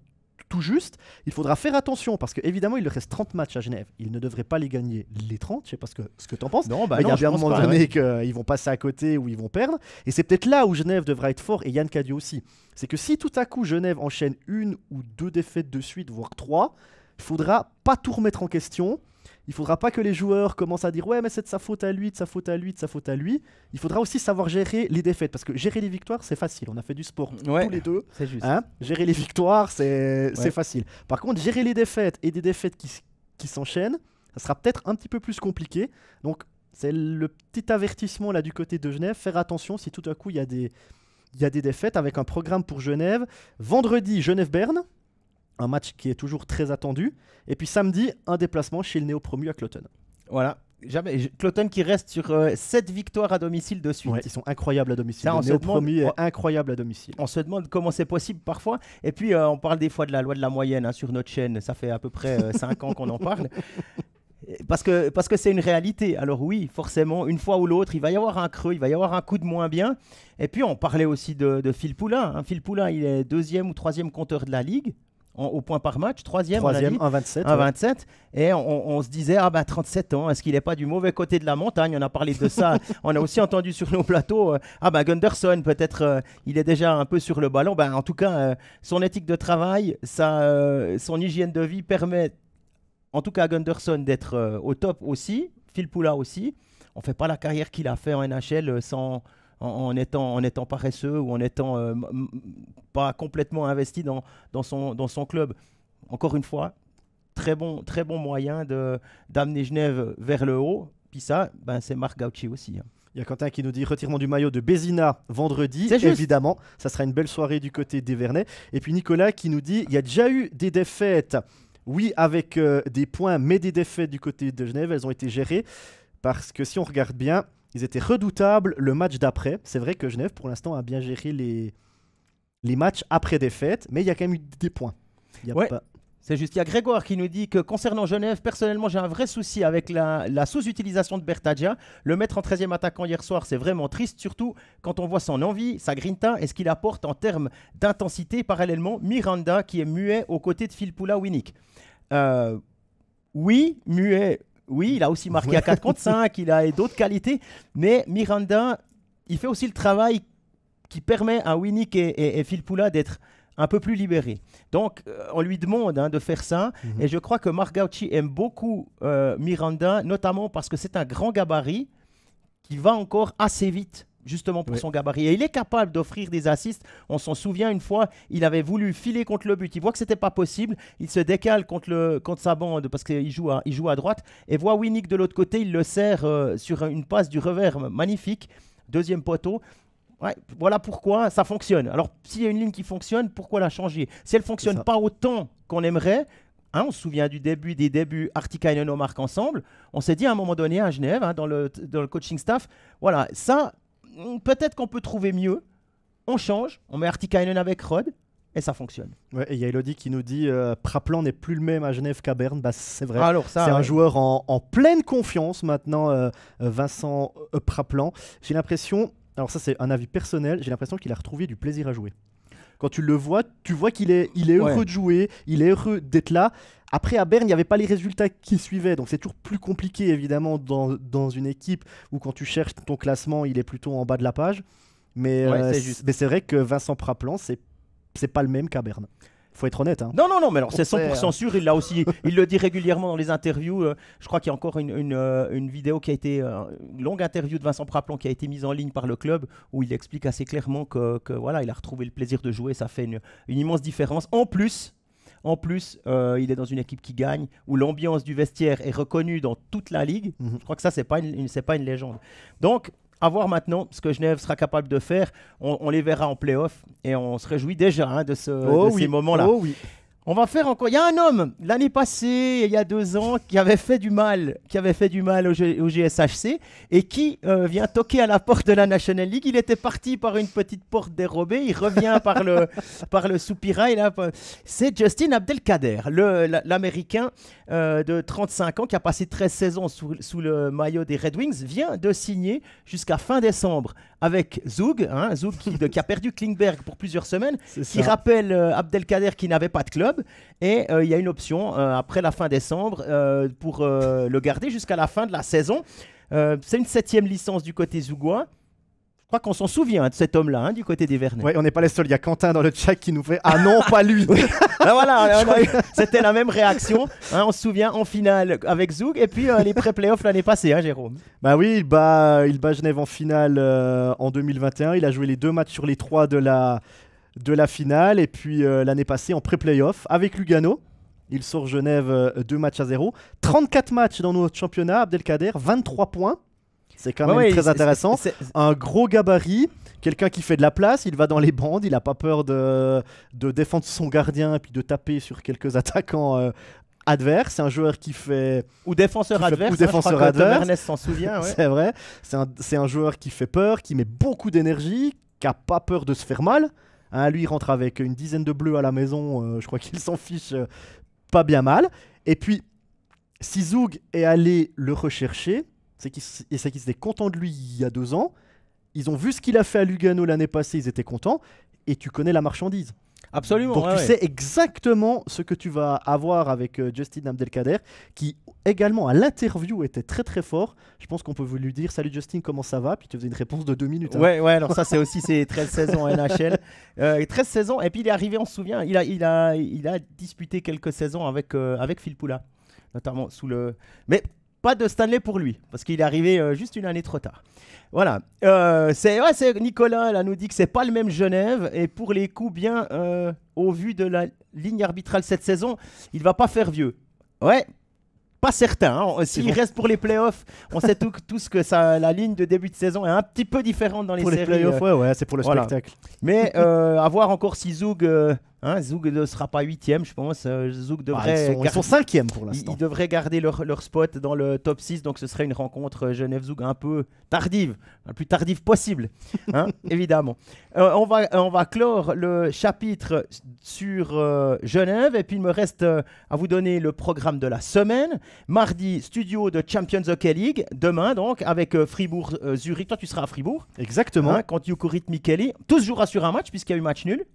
tout juste. Il faudra faire attention, parce qu'évidemment, il leur reste 30 matchs à Genève. Ils ne devraient pas les gagner les 30, je sais pas ce que tu en penses. Non, Mais il y a non, bien un je pense moment pas, donné ouais. qu'ils vont passer à côté ou ils vont perdre. Et c'est peut-être là où Genève devra être fort, et Yann Cadieux aussi. C'est que si tout à coup Genève enchaîne 1 ou 2 défaites de suite, voire 3, il faudra pas tout remettre en question. Il faudra pas que les joueurs commencent à dire ouais mais c'est de sa faute à lui, de sa faute à lui, de sa faute à lui. Il faudra aussi savoir gérer les défaites, parce que gérer les victoires c'est facile. On a fait du sport Ouais. tous les deux. C'est juste. Hein, gérer les victoires, c'est Ouais. facile. Par contre, gérer les défaites et des défaites qui s'enchaînent, ça sera peut-être un petit peu plus compliqué. Donc, c'est le petit avertissement là du côté de Genève. Faire attention si tout à coup il y a des défaites, avec un programme pour Genève. Vendredi, Genève-Berne, un match qui est toujours très attendu. Et puis samedi, un déplacement chez le néo-promu à Cloton. Voilà. Cloton qui reste sur 7 victoires à domicile de suite. Ouais, ils sont incroyables à domicile. Ça, on Le se Néo-Promu demande- est incroyable à domicile. On se demande comment c'est possible parfois. Et puis, on parle des fois de la loi de la moyenne sur notre chaîne. Ça fait à peu près 5 ans qu'on en parle. Parce que c'est une réalité. Alors oui, forcément, une fois ou l'autre, il va y avoir un creux, il va y avoir un coup de moins bien. Et puis, on parlait aussi de Phil Poulin. Phil Poulin, il est 2e ou 3e compteur de la Ligue. Au point par match, 3e, on a dit. 1,27. 1,27. Et on se disait, 37 ans, est-ce qu'il n'est pas du mauvais côté de la montagne? On a parlé de ça. On a aussi entendu sur nos plateaux, Gunderson, peut-être, il est déjà un peu sur le ballon. En tout cas, son éthique de travail, son hygiène de vie permet, en tout cas à Gunderson, d'être au top aussi. Phil Poulin aussi. On ne fait pas la carrière qu'il a fait en NHL en étant paresseux ou en étant pas complètement investi dans son club. Encore une fois, très bon moyen d'amener Genève vers le haut. Puis ça, c'est Marc Gauchi aussi. Il y a Quentin qui nous dit retirement du maillot de Bézina vendredi. C'est juste. Évidemment, ça sera une belle soirée du côté d'Evernay. Et puis Nicolas qui nous dit il y a déjà eu des défaites, oui, avec des points, mais des défaites du côté de Genève. Elles ont été gérées parce que si on regarde bien, ils étaient redoutables le match d'après. C'est vrai que Genève, pour l'instant, a bien géré les matchs après défaite, mais il y a quand même eu des points. Il y a Ouais. pas... C'est juste, il y a Grégoire qui nous dit que concernant Genève, personnellement, j'ai un vrai souci avec la sous-utilisation de Bertaggia. Le mettre en 13e attaquant hier soir, c'est vraiment triste, surtout quand on voit son envie, sa grinta et ce qu'il apporte en termes d'intensité. Parallèlement, Miranda qui est muet aux côtés de Phil Poulin-Winnick. Oui, muet. Oui, il a aussi marqué à 4 contre 5, il a d'autres qualités, mais Miranda, il fait aussi le travail qui permet à Winnick et Phil Poulin d'être un peu plus libérés. Donc, on lui demande de faire ça, et je crois que Marc Gauchi aime beaucoup Miranda, notamment parce que c'est un grand gabarit qui va encore assez vite, justement pour son gabarit. Et il est capable d'offrir des assists. On s'en souvient une fois, il avait voulu filer contre le but. Il voit que c'était pas possible. Il se décale contre sa bande parce qu'il joue à droite. Et voit Winnick de l'autre côté. Il le sert sur une passe du revers magnifique. Deuxième poteau. Ouais, voilà pourquoi ça fonctionne. Alors, s'il y a une ligne qui fonctionne, pourquoi la changer? Si elle ne fonctionne pas autant qu'on aimerait, on se souvient des débuts Artikainen et Omark ensemble. On s'est dit à un moment donné à Genève, dans le coaching staff, voilà, ça... Peut-être qu'on peut trouver mieux. On change, on met Artikainen avec Rod et ça fonctionne. Ouais, et il y a Elodie qui nous dit Praplan n'est plus le même à Genève qu'à Berne. C'est vrai. Alors ça, c'est un joueur en pleine confiance maintenant, Vincent Praplan. J'ai l'impression, alors ça c'est un avis personnel, j'ai l'impression qu'il a retrouvé du plaisir à jouer. Quand tu le vois, tu vois qu'il est heureux de jouer, il est heureux d'être là. Après, à Berne, il n'y avait pas les résultats qui suivaient. Donc, c'est toujours plus compliqué, évidemment, dans une équipe où, quand tu cherches ton classement, il est plutôt en bas de la page. Mais c'est vrai que Vincent Praplan, c'est pas le même qu'à Berne. Il faut être honnête. Hein. Non, mais alors c'est 100% sûr. Il le dit régulièrement dans les interviews. Je crois qu'il y a encore une vidéo qui a été, une longue interview de Vincent Praplan qui a été mise en ligne par le club où il explique assez clairement que voilà, il a retrouvé le plaisir de jouer. Ça fait une immense différence. En plus, il est dans une équipe qui gagne, où l'ambiance du vestiaire est reconnue dans toute la ligue. Je crois que ça, c'est pas une légende. Donc, à voir maintenant ce que Genève sera capable de faire. On les verra en play-off et on se réjouit déjà de ces moments-là. Oh oui. On va faire encore. Il y a un homme l'année passée, il y a 2 ans, qui avait fait du mal au GSHC et qui vient toquer à la porte de la National League. Il était parti par une petite porte dérobée, il revient par le soupirail. C'est Justin Abdelkader, l'Américain de 35 ans qui a passé 13 saisons sous le maillot des Red Wings, vient de signer jusqu'à fin décembre avec Zug, Zug qui a perdu Klingberg pour plusieurs semaines, qui rappelle Abdelkader qui n'avait pas de club. Et il y a une option après la fin décembre pour le garder jusqu'à la fin de la saison. C'est une 7e licence du côté zougois. Je crois qu'on s'en souvient de cet homme-là, du côté des Vernets. Ouais, on n'est pas les seuls. Il y a Quentin dans le chat qui nous fait « Ah non, pas lui !» Voilà, c'était la même réaction. On se souvient en finale avec Zug et puis les pré-playoffs l'année passée, Jérôme. Bah oui, il bat Genève en finale en 2021. Il a joué les 2 matchs sur les 3 de la finale. Et puis l'année passée en pré-playoff avec Lugano. Il sort Genève 2-0. 34 matchs dans notre championnat. Abdelkader, 23 points. C'est quand même très intéressant. Un gros gabarit, quelqu'un qui fait de la place, il va dans les bandes, il n'a pas peur de défendre son gardien et puis de taper sur quelques attaquants adverse, c'est un joueur qui fait... Ou défenseur adverse. Ou défenseur je crois adverse. Que Ernest s'en souvient. Ouais. C'est vrai. C'est un joueur qui fait peur, qui met beaucoup d'énergie, qui n'a pas peur de se faire mal. Hein, lui, il rentre avec une dizaine de bleus à la maison. Je crois qu'il s'en fiche pas bien mal. Et puis, si Zug est allé le rechercher, c'est qu'ils étaient contents de lui il y a 2 ans. Ils ont vu ce qu'il a fait à Lugano l'année passée, ils étaient contents. Et tu connais la marchandise. Absolument. Donc tu sais exactement ce que tu vas avoir avec Justin Abdelkader, qui également à l'interview était très très fort. Je pense qu'on peut vous lui dire salut Justin, comment ça va? Puis tu faisais une réponse de 2 minutes. Hein. Ouais, alors ça c'est aussi ses 13 saisons en NHL. 13 saisons, et puis il est arrivé, on se souvient, il a disputé quelques saisons avec Phil Poula, notamment sous le... Mais pas de Stanley pour lui, parce qu'il est arrivé juste une année trop tard. Voilà, c'est Nicolas là, nous dit que c'est pas le même Genève, et pour les coups bien, au vu de la ligne arbitrale cette saison, il va pas faire vieux. Ouais, pas certain. Hein. S'il reste pour les playoffs, on sait tous que la ligne de début de saison est un petit peu différente dans les séries. Pour les playoffs, ouais, c'est pour le spectacle. Mais à voir encore si Zug... Zug ne sera pas 8e, je pense. Zug devrait... Ils sont 5e pour l'instant. Ils devraient garder leur spot dans le top 6, donc ce serait une rencontre Genève-Zug un peu tardive, la plus tardive possible, hein, évidemment. On va clore le chapitre sur Genève, et puis il me reste à vous donner le programme de la semaine. Mardi, studio de Champions Hockey League, demain donc, avec Fribourg-Zurich. Toi, tu seras à Fribourg. Exactement. Hein, contre Jukurit Mikkeli. Tous jouera sur un match, puisqu'il y a eu match nul.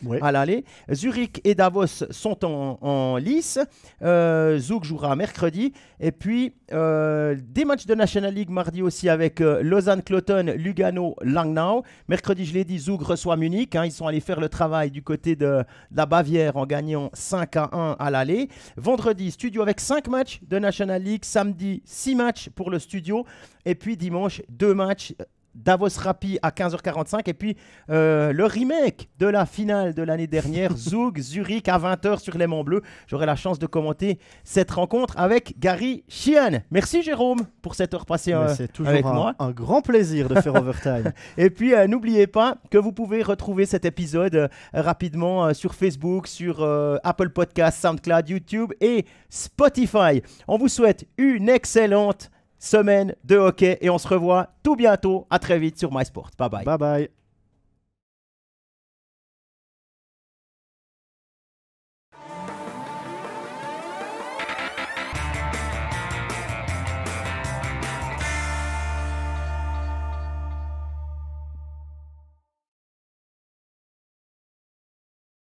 Ouais. À l'aller. Zurich et Davos sont en lice. Zug jouera mercredi. Et puis, des matchs de National League mardi aussi avec Lausanne-Cloton, Lugano-Langnau. Mercredi, je l'ai dit, Zug reçoit Munich. Hein, ils sont allés faire le travail du côté de la Bavière en gagnant 5-1 à l'aller. Vendredi, studio avec 5 matchs de National League. Samedi, 6 matchs pour le studio. Et puis dimanche, 2 matchs. Davos Rappi à 15h45, et puis le remake de la finale de l'année dernière, Zug Zurich à 20h sur les Monts Bleus. J'aurai la chance de commenter cette rencontre avec Gary Sheehan. Merci Jérôme pour cette heure passée avec moi. Un grand plaisir de faire Overtime. Et puis n'oubliez pas que vous pouvez retrouver cet épisode rapidement sur Facebook, sur Apple Podcasts, SoundCloud, YouTube et Spotify. On vous souhaite une excellente semaine de hockey et on se revoit tout bientôt. À très vite sur MySport. Bye bye. Bye bye.